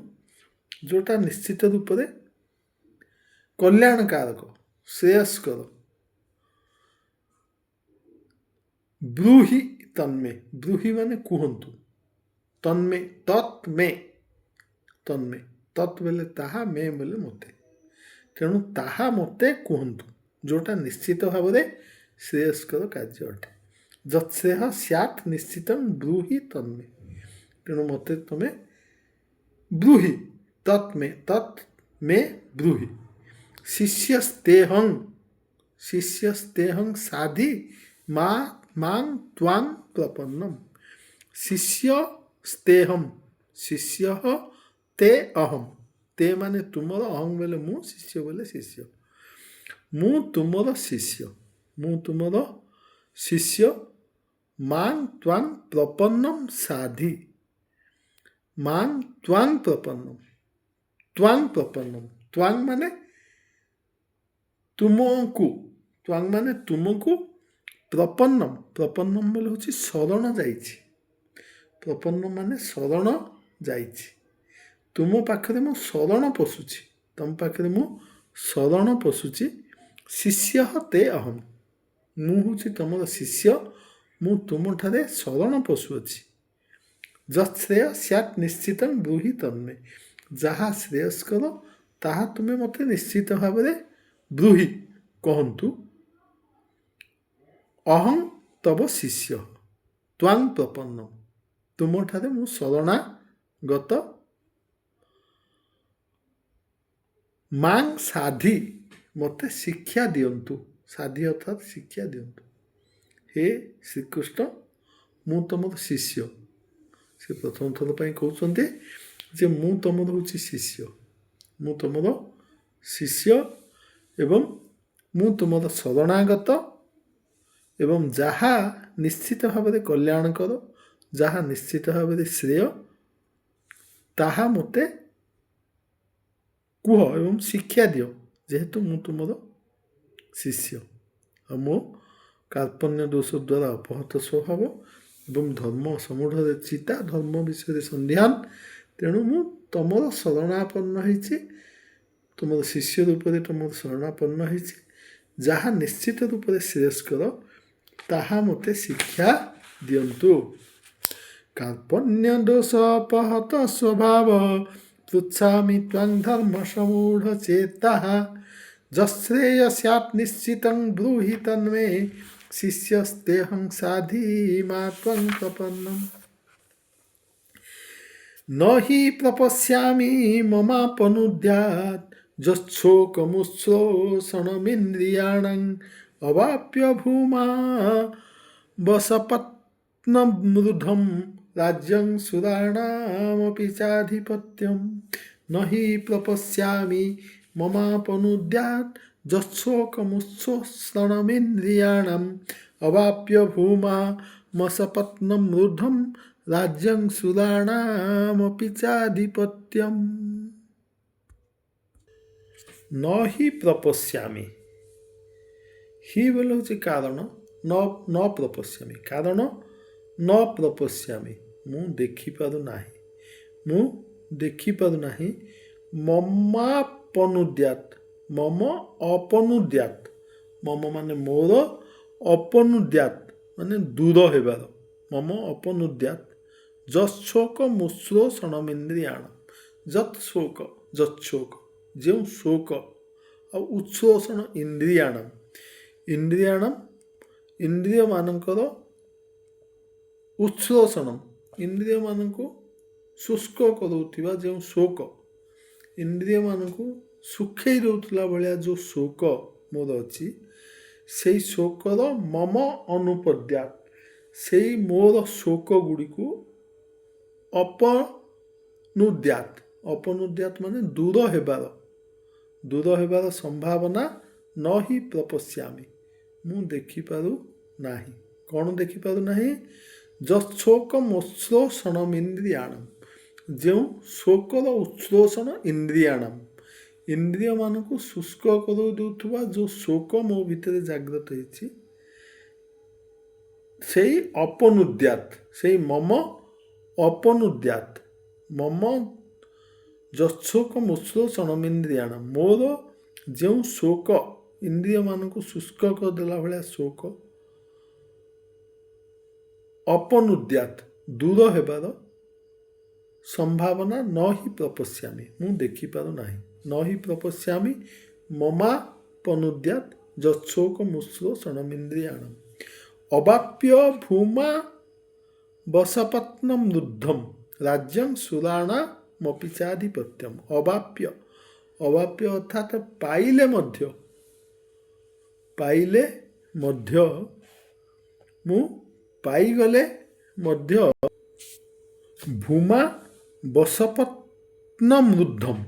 ଯେଉଁଟା ନିଶ୍ଚିତ ରୂପରେ କଲ୍ୟାଣକାରକ, ଶ୍ରେୟସ୍କର। ବ୍ରୂହି ତନ୍ମେ, ବ୍ରୂହି ମାନେ କୁହନ୍ତୁ, ତନ୍ମେ ତତ୍ ମେ, ତନ୍ମେ ତତ୍ ବୋଲେ ତାହା, ମେ ବୋଲେ ମୋତେ। ତେଣୁ ତାହା ମୋତେ କୁହନ୍ତୁ, ଯେଉଁଟା ନିଶ୍ଚିତ ଭାବରେ ଶ୍ରେୟସ୍କର କାର୍ଯ୍ୟ ଅଟେ। ଯତ୍ ଶ୍ରେୟ ସ୍ୟାତ୍ ନିଶ୍ଚିତ ବ୍ରୂହି ତନ୍ମେ, ତେଣୁ ମୋତେ ତୁମେ ବ୍ରୂହି, ତତ୍ ମେ ବ୍ରୂହି। ଶିଷ୍ୟସ୍ତେହଂ ସାଧି ମାଂ ତ୍ୱାଂ ପ୍ରପନ୍ନମ୍। ଶିଷ୍ୟସ୍ତେହଂ, ଶିଷ୍ୟ ତେ ଅହଂ, ତେ ମାନେ ତୁମର, ଅହଂ ବୋଲେ ମୁଁ, ଶିଷ୍ୟ ବୋଲେ ଶିଷ୍ୟ। ମୁଁ ତୁମର ଶିଷ୍ୟ, ମୁଁ ତୁମର ଶିଷ୍ୟ। ମାଂ ତ୍ୱାଂ ପ୍ରପନ୍ନମ୍ ସାଧି, ମାଂ ତ୍ୱାଂ ପ୍ରପନ୍ନମ୍, ତ୍ୱାଂ ପ୍ରପନ୍ନମ୍, ତ୍ୱାଂ ମାନେ ତୁମକୁ, ତ୍ୱାଂ ମାନେ ତୁମକୁ, ପ୍ରପନ୍ନମ୍, ପ୍ରପନ୍ନମ୍ ବୋଲି ହେଉଛି ଶରଣ ଯାଇଛି। ପ୍ରପନ୍ନ ମାନେ ଶରଣ ଯାଇଛି। ତୁମ ପାଖରେ ମୁଁ ଶରଣ ପଶୁଛି, ତମ ପାଖରେ ମୁଁ ଶରଣ ପଶୁଛି। ଶିଷ୍ୟ ତେ ଅହଂ, ମୁଁ ହେଉଛି ତମର ଶିଷ୍ୟ, ମୁଁ ତୁମଠାରେ ଶରଣ ପଶୁଅଛି। ଯତ୍ ଶ୍ରେୟ ସ୍ୟାତ୍ ନିଶ୍ଚିତ ବ୍ରୂହି ତନ୍ମେ, ଯାହା ଶ୍ରେୟସ୍କର ତାହା ତୁମେ ମୋତେ ନିଶ୍ଚିତ ଭାବରେ ବ୍ରୂହି, କହନ୍ତୁ। ଅହଂ ତବ ଶିଷ୍ୟ ତ୍ୱାଂ ପ୍ରପନ୍ନ, ତୁମଠାରେ ମୁଁ ଶରଣାଗତ। ମାଂ ସାଧି, ମୋତେ ଶିକ୍ଷା ଦିଅନ୍ତୁ, ସାଧି ଅର୍ଥାତ୍ ଶିକ୍ଷା ଦିଅନ୍ତୁ। ହେ ଶ୍ରୀକୃଷ୍ଣ, ମୁଁ ତମର ଶିଷ୍ୟ। ସେ ପ୍ରଥମ ଥର ପାଇଁ କହୁଛନ୍ତି ଯେ ମୁଁ ତମର ହେଉଛି ଶିଷ୍ୟ, ମୁଁ ତମର ଶିଷ୍ୟ ଏବଂ ମୁଁ ତୁମର ଶରଣାଗତ। ଏବଂ ଯାହା ନିଶ୍ଚିତ ଭାବରେ କଲ୍ୟାଣକର, ଯାହା ନିଶ୍ଚିତ ଭାବରେ ଶ୍ରେୟ, ତାହା ମୋତେ କୁହ ଏବଂ ଶିକ୍ଷା ଦିଅ, ଯେହେତୁ ମୁଁ ତୁମର ଶିଷ୍ୟ ଆଉ ମୋ कार्पण्य दोष द्वारा अपहत स्वभाव एवं धर्म समूढ़ चिता धर्म विषय संध्यान तेणु मु तुमर शरणापन्न होइछि तुम शिष्य रूप से तुम शरणापन्न होइछि जहाँ निश्चित रूप से श्रेयस्कर ताहा मते शिक्षा दियंतु। कार्पण्य दोष अपहत स्वभाव पृच्छामि त्वं धर्म समूढ़ चेता जश्रेय स्यात् निश्चितं ब्रूहि तन्मे शिष्यस्तेऽहं साधि मा त्वं प्रपन्नम्। न हि प्रपश्यामि ममापनुद्यात् यच्छोकमुच्छ्रोषणमिन्द्रियाणाम् अवाप्य भूमा वसपत्नमृधं राज्यं सुराणामपि चाधिपत्यं। न हि प्रपश्यामि ममापनुद्यात् यच्छोकमुच्छ्रोषणमिन्द्रियाणाम् अवाप्य भूमा वसपत्नमृधं राज्यं सुराणामपि चाधिपत्यम्। न हि प्रपश्यामि हि बोले हूँ कारण न प्रपश्यामि कारण न प्रपश्यामि मु देखिपारु नाही मु देखिपारु नाही ममापनुद्यात् मम अपनुद्यात् मम माने मोर अपनुद्यात् माने दूर हेबार मम अपनुद्यात् जच्छोक मुच्छ्रोषणमिन्द्रियाण जत्शोक जच्छोक जो शोक और उच्छ्रोषण इंद्रियाणम इंद्रियाणम इंद्रिय मानकर उच्छ्रोषणम इंद्रिय मानक शुष्क करूथिबा जो शोक इंद्रिय मानक सुखई रोउथला भलिया जो शोक मोर अछि से शोकर मम अनुपद्यात से मोर शोक गुड़ी को अपनुद्यात अपनुद्यात माने दूर हेबार संभावना न ही प्रपश्यामि मु देखिपारु नाही कौन देखिपारु नाही जच्छोक मुच्छ्रोषणमिन्द्रियाणम जो शोकर उच्छ्रोषण इंद्रियाणम इंद्रिय मानक शुष्क कर देउथुबा जो शोक मो भितर जागृत होइछि सेई अपनुद्यात सेई मम अपनुद्यात मम जच्छोक मुच्छ्रोषणमिन्द्रियाण मोर जो शोक इंद्रिय मानक शुष्क कर देला भलिया शोक अपनुद्यात दूर हेबार संभावना न ही प्रपश्यामि मु देखिपारु नाही न ही प्रपश्यामि ममापनुद्यात जच्छोक मुच्छ्रोषणमिन्द्रियाण अवाप्य भूमा वसपत्नमृद्धं राज्यं सुराणामपि चाधिपत्यम। अवाप्य अवाप्य अर्थात पाइले मध्य मु पाइगले मध्य भूमा वसपत्नमृद्धम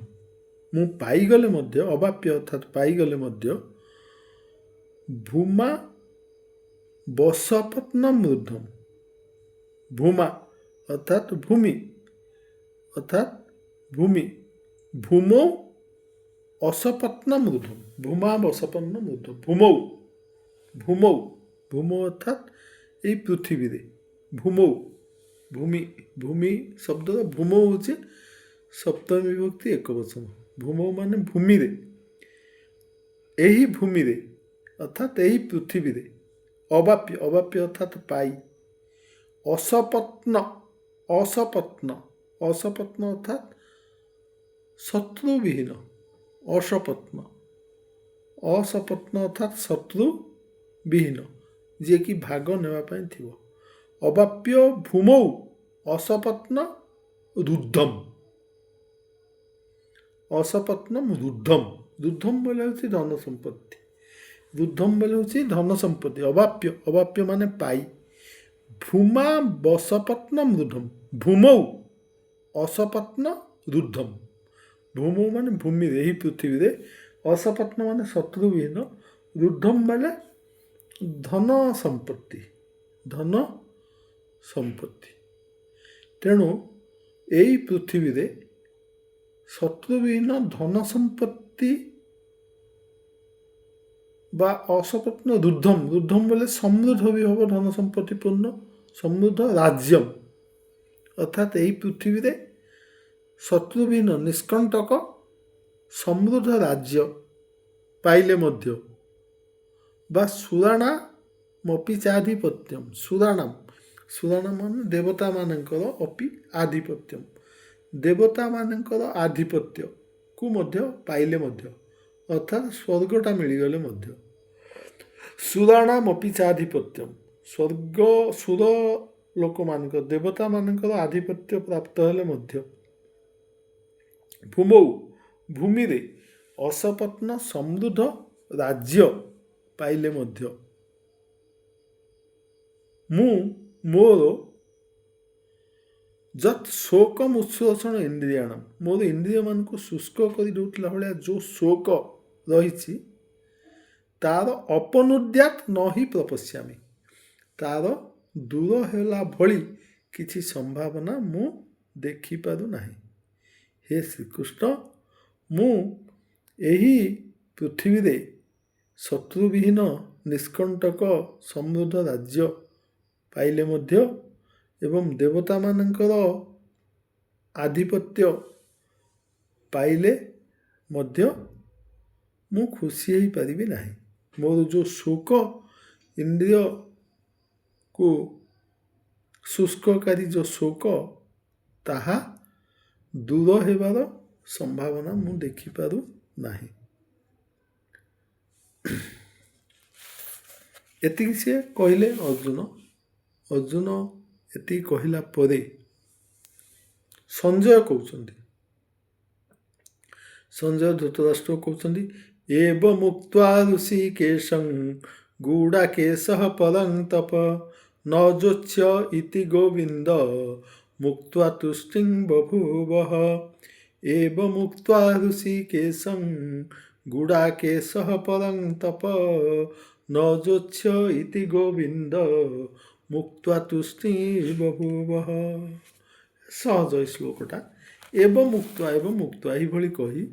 मु पाइगले मध्य अवाप्य अर्थात पाइगले मध्य भूमा वसपत्नमृद्धम भूमा अर्थात भूमि भूमौ असपत्नमृद्धम भूमा वसपत्नमृद्धम भूमौ अर्थात ये पृथ्वी रे भूमौ भूमि शब्द भूमौ होचे सप्तमी विभक्ति एक वचन भूमौ माने भूमि रे यही भूमि रे अर्थात यही पृथ्वी रे अवाप्य अर्थात पाई असपत्न अर्थात शत्रुविहीन असपत्न अर्थात शत्रुविहीन जे कि भाग नेवा पाई थिवो अवाप्य भूमौ असपत्न रुद्धम रुद्धम बोले हूँ धन संपत्ति रुद्धम बोले हूँ धन संपत्ति अवाप्य माने पाई भूमा वसपत्न रुद्धम भूमौ असपत्न रुद्धम भूमौ माने भूमि रे ही पृथ्वी रे असपत्न माने शत्रुविहीन रुद्धम माने धन संपत्ति तेणु यही पृथ्वी रे शत्रुविहीन धन संपत्ति বা অসপত্ন রুদ্ধম, রুদ্ধম বলে সমৃদ্ধ বিভব ধন সম্পত্তিপূর্ণ সমৃদ্ধ রাজ্যম, অর্থাৎ এই পৃথিবীরে শত্রুবিহীন নিষ্কণ্টক ସମୃଦ୍ଧ ରାଜ୍ୟ ପାଇଲେ ମଧ୍ୟ ବା ସୁରାଣା ମପି ଚାଧିପତ୍ୟମ୍, ସୁରାଣାମ, ସୁରାଣାମ ମାନେ ଦେବତାମାନଙ୍କର ଅପି ଆଧିପତ୍ୟମ୍, ଦେବତାମାନଙ୍କର ଆଧିପତ୍ୟକୁ ମଧ୍ୟ ପାଇଲେ ମଧ୍ୟ, ଅର୍ଥାତ୍ ସ୍ୱର୍ଗଟା ମିଳିଗଲେ ମଧ୍ୟ। ସୁରାଣାମ ଅପି ଚାଧିପତ୍ୟମ୍, ସ୍ୱର୍ଗ ସୁର ଲୋକମାନଙ୍କ ଦେବତାମାନଙ୍କର ଆଧିପତ୍ୟ ପ୍ରାପ୍ତ ହେଲେ ମଧ୍ୟ ଭୂମୌ, ଭୂମିରେ ଅସପତ୍ନ ସମୃଦ୍ଧ ରାଜ୍ୟ ପାଇଲେ ମଧ୍ୟ ମୁଁ ମୋର ଯତ୍ ଶୋକମ୍ ଉତ୍ସୋଷଣ ଇନ୍ଦ୍ରିୟାଣମ୍, ମୋର ଇନ୍ଦ୍ରିୟମାନଙ୍କୁ ଶୁଷ୍କ କରି ଦେଉଥିଲା ଭଳିଆ ଯେଉଁ ଶୋକ ରହିଛି ତାର ଅପନୁଦ୍ୟାତ୍ ନ ହିଁ ପ୍ରପଶ୍ୟାମି, ତାର ଦୂର ହେଲା ଭଳି କିଛି ସମ୍ଭାବନା ମୁଁ ଦେଖିପାରୁନାହିଁ। ହେ ଶ୍ରୀକୃଷ୍ଣ, ମୁଁ ଏହି ପୃଥିବୀରେ ଶତ୍ରୁବିହୀନ ନିଷ୍କଣ୍ଟକ ସମୃଦ୍ଧ ରାଜ୍ୟ ପାଇଲେ ମଧ୍ୟ ଏବଂ ଦେବତାମାନଙ୍କର ଆଧିପତ୍ୟ ପାଇଲେ ମଧ୍ୟ ମୁଁ ଖୁସି ହେଇପାରିବି ନାହିଁ। ମୋର ଯେଉଁ ଶୋକ ଇନ୍ଦ୍ରିୟକୁ ଶୁଷ୍କକାରୀ ଯେଉଁ ଶୋକ, ତାହା ଦୂର ହେବାର ସମ୍ଭାବନା ମୁଁ ଦେଖିପାରୁ ନାହିଁ। ଏତିକି ସିଏ କହିଲେ ଅର୍ଜୁନ। ଅର୍ଜୁନ ଏତିକି କହିଲା ପରେ ସଞ୍ଜୟ କହୁଛନ୍ତି, ସଞ୍ଜୟ ଧୃତରାଷ୍ଟ୍ର କହୁଛନ୍ତି, ଏବ ମୁକ୍ତ୍ୱା ଋଷିକେଶଂ ଗୂଢ଼ାକେଶଃ ପରଂ ତପ ନ ଯୋଚ୍ୟ ଇତି ଗୋବିନ୍ଦ ମୁକ୍ତ୍ୱା ତୁଷ୍ଟିଂ ବଭୂବଃ। ଏବ ମୁକ୍ତ୍ୱା ଋଷିକେଶଂ ଗୂଢ଼ାକେଶଃ ପରଂ ତପ ନ ଯୋଚ୍ୟ ଇତି ଗୋବିନ୍ଦ ମୁକ୍ତ୍ୱା ତୁଷ୍ଟି ବଭୂବଃ। ସହଜ ଏ ଶ୍ଲୋକଟା। ଏବଂ ମୁକ୍ତ ଏହିଭଳି କହି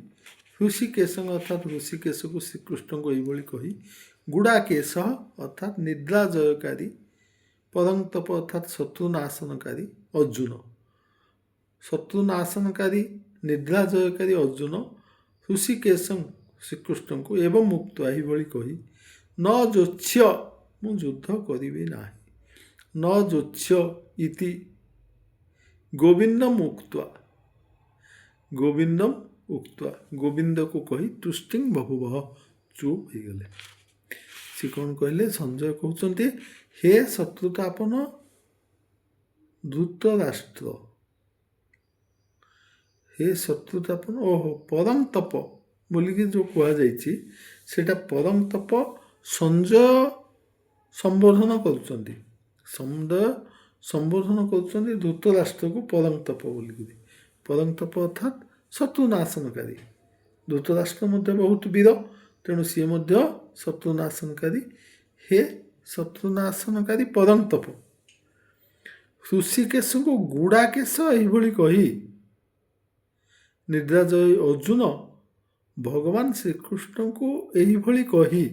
ଋଷିକେଶ ଅର୍ଥାତ୍ ଋଷିକେଶକୁ ଶ୍ରୀକୃଷ୍ଣଙ୍କୁ ଏହିଭଳି କହି ଗୁଡ଼ାକେଶ ଅର୍ଥାତ୍ ନିଦ୍ରାଜୟକାରୀ, ପରନ୍ତପ ଅର୍ଥାତ୍ ଶତ୍ରୁନାଶନକାରୀ ଅର୍ଜୁନ, ଶତ୍ରୁନାଶନକାରୀ ନିଦ୍ରାଜୟକାରୀ ଅର୍ଜୁନ ଋଷିକେଶ ଶ୍ରୀକୃଷ୍ଣଙ୍କୁ ଏବଂ ମୁକ୍ତ ଏହିଭଳି କହି ନ ଯୋଚ୍ୟ, ମୁଁ ଯୁଦ୍ଧ କରିବି ନାହିଁ, ନ ଯୋଚ୍ୟ ଇତି ଗୋବିନ୍ଦମ୍ ଉକ୍ତ୍ୱା, ଗୋବିନ୍ଦମ୍ ଉକ୍ତ୍ୱା, ଗୋବିନ୍ଦକୁ କହି ତୁଷ୍ଟିଂ ବଭୂବଃ, ଚୁପ୍ ହେଇଗଲେ। ସେ କ'ଣ କହିଲେ? ସଞ୍ଜୟ କହୁଛନ୍ତି, ହେ ଶତ୍ରୁତାପନ ଧୃତରାଷ୍ଟ୍ର, ହେ ଶତ୍ରୁତାପନ, ଓହୋ ପରଂ ତପ ବୋଲିକି ଯେଉଁ କୁହାଯାଇଛି ସେଇଟା ପରଂ ତପ ସଞ୍ଜୟ ସମ୍ବୋଧନ କରୁଛନ୍ତି, ସଞ୍ଜୟ ସମ୍ବୋଧନ କରୁଛନ୍ତି ଧୃତରାଷ୍ଟ୍ରକୁ ପରଂ ତପ ବୋଲିକିରି। ପରଂ ତପ ଅର୍ଥାତ୍ ଶତ୍ରୁନାଶନକାରୀ। ଧୃତରାଷ୍ଟ୍ର ମଧ୍ୟ ବହୁତ ବୀର, ତେଣୁ ସିଏ ମଧ୍ୟ ଶତ୍ରୁନାଶନକାରୀ। ହେ ଶତ୍ରୁନାଶନକାରୀ ପରଂ ତପ ଋଷିକେଶଙ୍କୁ ଗୁଡ଼ାକେଶ ଏହିଭଳି କହି ନିଦ୍ରାଜୟୀ ଅର୍ଜୁନ ଭଗବାନ ଶ୍ରୀକୃଷ୍ଣଙ୍କୁ ଏହିଭଳି କହି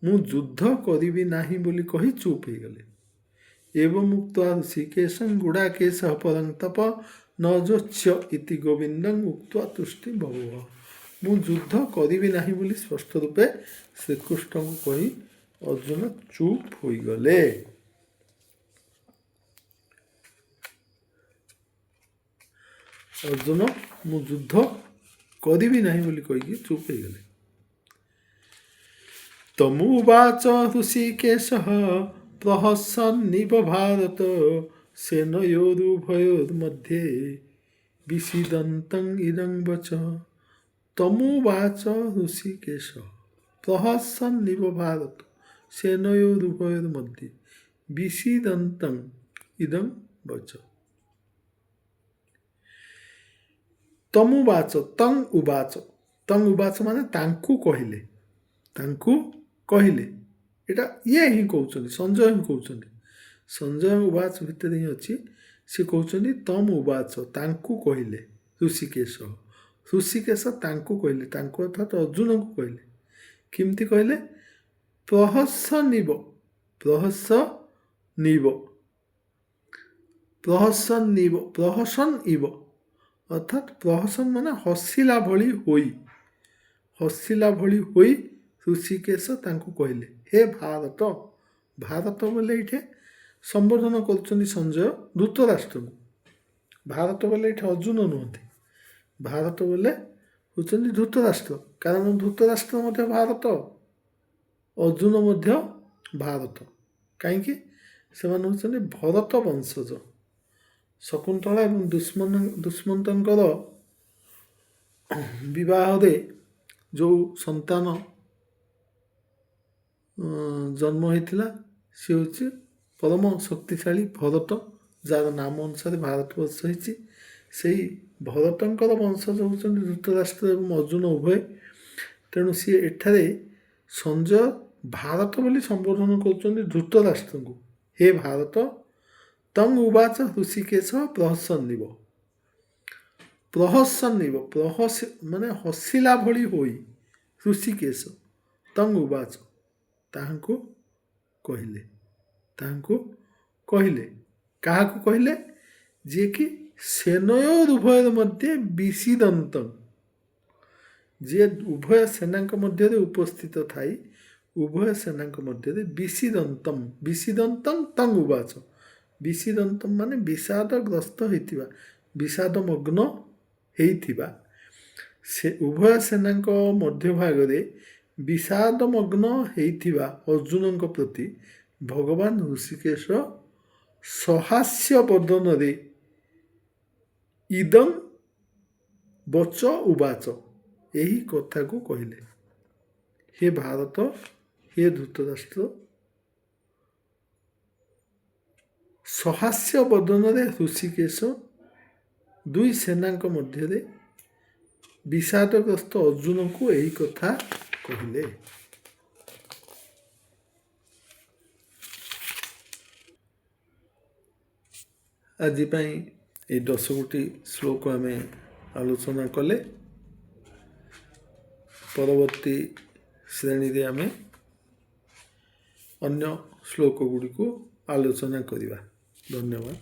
ମୁଁ ଯୁଦ୍ଧ କରିବି ନାହିଁ ବୋଲି କହି ଚୁପ୍ ହେଇଗଲେ। ଏବଂ ମୁକ୍ତ୍ୱା ଋଷିକେଶଂ ଗୁଡ଼ାକେଶଃ ପରଂ ତପ ନ ଯୋଚ୍ୟ ଇତି ଗୋବିନ୍ଦଂ ଉକ୍ତ୍ୱା ତୁଷ୍ଟି ବଭୂବଃ। ମୁଁ ଯୁଦ୍ଧ କରିବି ନାହିଁ ବୋଲି ସ୍ପଷ୍ଟ ରୂପେ ଶ୍ରୀକୃଷ୍ଣଙ୍କୁ କହି ଅର୍ଜୁନ ଚୁପ୍ ହୋଇଗଲେ। ଅର୍ଜୁନ ମୁଁ ଯୁଦ୍ଧ କରିବି ନାହିଁ ବୋଲି କହିକି ଚୁପ୍ ହେଇଗଲେ। ତମୁବାଚ ଋଷିକେଶଃ ପ୍ରହସନ୍ନିବ ଭାରତ ସେନୟୋରୁଭୟୋର୍मध्ये ବିଷୀଦନ୍ତଂ ଇଦଂ ବଚ। ତମୁବାଚ ଋଷିକେଶ ପ୍ରହସନ୍ନିବ ଭାରତ ସେନୟୋରୁଭୟୋର୍मध्ये ବିଷୀଦନ୍ତଂ ଇଦଂ ବଚ। ତମୁବାଚ, ତଂ ଉବାଚ, ତଂ ଉବାଚ ମାନେ ତାଙ୍କୁ କହିଲେ, ତାଙ୍କୁ କହିଲେ, ଏଇଟା ଇଏ ହିଁ କହୁଛନ୍ତି, ସଞ୍ଜୟ ହିଁ କହୁଛନ୍ତି। ସଞ୍ଜୟ ଉବାଚ ଭିତରେ ହିଁ ଅଛି। ସେ କହୁଛନ୍ତି ତମ୍ ଉବାଚ, ତାଙ୍କୁ କହିଲେ ଋଷିକେଶ, ଋଷିକେଶ ତାଙ୍କୁ କହିଲେ, ତାଙ୍କୁ ଅର୍ଥାତ୍ ଅର୍ଜୁନଙ୍କୁ କହିଲେ। କେମିତି କହିଲେ? ପ୍ରହସନିବ ପ୍ରହସନ ଇବ ଅର୍ଥାତ୍ ପ୍ରହସନ ମାନେ ହସିଲା ଭଳି ହୋଇ ଋଷିକେଶ ତାଙ୍କୁ କହିଲେ, ହେ ଭାରତ। ଭାରତ ବୋଲେ ଏଇଠି ସମ୍ବୋଧନ କରୁଛନ୍ତି ସଞ୍ଜୟ ଧୃତରାଷ୍ଟ୍ରଙ୍କୁ। ଭାରତ ବୋଲେ ଏଇଠି ଅର୍ଜୁନ ନୁହନ୍ତି, ଭାରତ ବୋଲେ ହେଉଛନ୍ତି ଧୃତରାଷ୍ଟ୍ର। କାରଣ ଧୃତରାଷ୍ଟ୍ର ମଧ୍ୟ ଭାରତ, ଅର୍ଜୁନ ମଧ୍ୟ ଭାରତ। କାହିଁକି? ସେମାନେ ହେଉଛନ୍ତି ଭରତ ବଂଶଜ। ଶକୁନ୍ତଳା ଏବଂ ଦୁଷ୍ମନ୍ତଙ୍କର ବିବାହରେ ଯେଉଁ ସନ୍ତାନ ଜନ୍ମ ହୋଇଥିଲା ସେ ହେଉଛି ପରମ ଶକ୍ତିଶାଳୀ ଭରତ, ଯାହାର ନାମ ଅନୁସାରେ ଭାରତବର୍ଷ ହେଇଛି। ସେଇ ଭରତଙ୍କର ବଂଶଜ ହେଉଛନ୍ତି ଧୃତରାଷ୍ଟ୍ର ଏବଂ ଅର୍ଜୁନ ଉଭୟ। ତେଣୁ ସିଏ ଏଠାରେ ସଞ୍ଜୟ ଭାରତ ବୋଲି ସମ୍ବୋଧନ କରୁଛନ୍ତି ଧୃତରାଷ୍ଟ୍ରଙ୍କୁ, ହେ ଭାରତ। ତଂ ଉବାଚ ଋଷିକେଶ ପ୍ରହସନିବ ମାନେ ହସିଲା ଭଳି ହୋଇ ଋଷିକେଶ ତଂ ଉବାଚ ତାହାଙ୍କୁ କହିଲେ କାହାକୁ କହିଲେ? ଯିଏକି ସେନୟୋର ଉଭୟ ମଧ୍ୟରେ ବିଷିଦନ୍ତଂ, ଯିଏ ଉଭୟ ସେନାଙ୍କ ମଧ୍ୟରେ ଉପସ୍ଥିତ ଥାଇ ଉଭୟ ସେନାଙ୍କ ମଧ୍ୟରେ ବିଷିଦନ୍ତଂ ତଂ ଉବାଚ। ବିଷିଦନ୍ତଂ ମାନେ ବିଷାଦଗ୍ରସ୍ତ ହେଇଥିବା, ବିଷାଦମଗ୍ନ ହେଇଥିବା, ସେ ଉଭୟ ସେନାଙ୍କ ମଧ୍ୟଭାଗରେ ବିଷାଦମଗ୍ନ ହେଇଥିବା ଅର୍ଜୁନଙ୍କ ପ୍ରତି ଭଗବାନ ଋଷିକେଶ ସହାସ୍ୟ ବଦନରେ ଇଦଂ ବଚ ଉବାଚ, ଏହି କଥାକୁ କହିଲେ। ହେ ଭାରତ, ହେ ଧୃତରାଷ୍ଟ୍ର। ସହାସ୍ୟ ବଦନରେ ଋଷିକେଶ ଦୁଇ ସେନାଙ୍କ ମଧ୍ୟରେ ବିଷାଦଗ୍ରସ୍ତ ଅର୍ଜୁନଙ୍କୁ ଏହି କଥା କହିଲେ। ଆଜି ପାଇଁ এই 10ଗୋଟି ଶ୍ଲୋକ ଆମେ ଆଲୋଚନା କଲେ। ପରବର୍ତ୍ତୀ ଶ୍ରେଣୀରେ ଆମେ ଅନ୍ୟ ଶ୍ଲୋକ ଗୁଡ଼ିକୁ ଆଲୋଚନା କରିବା। ଧନ୍ୟବାଦ।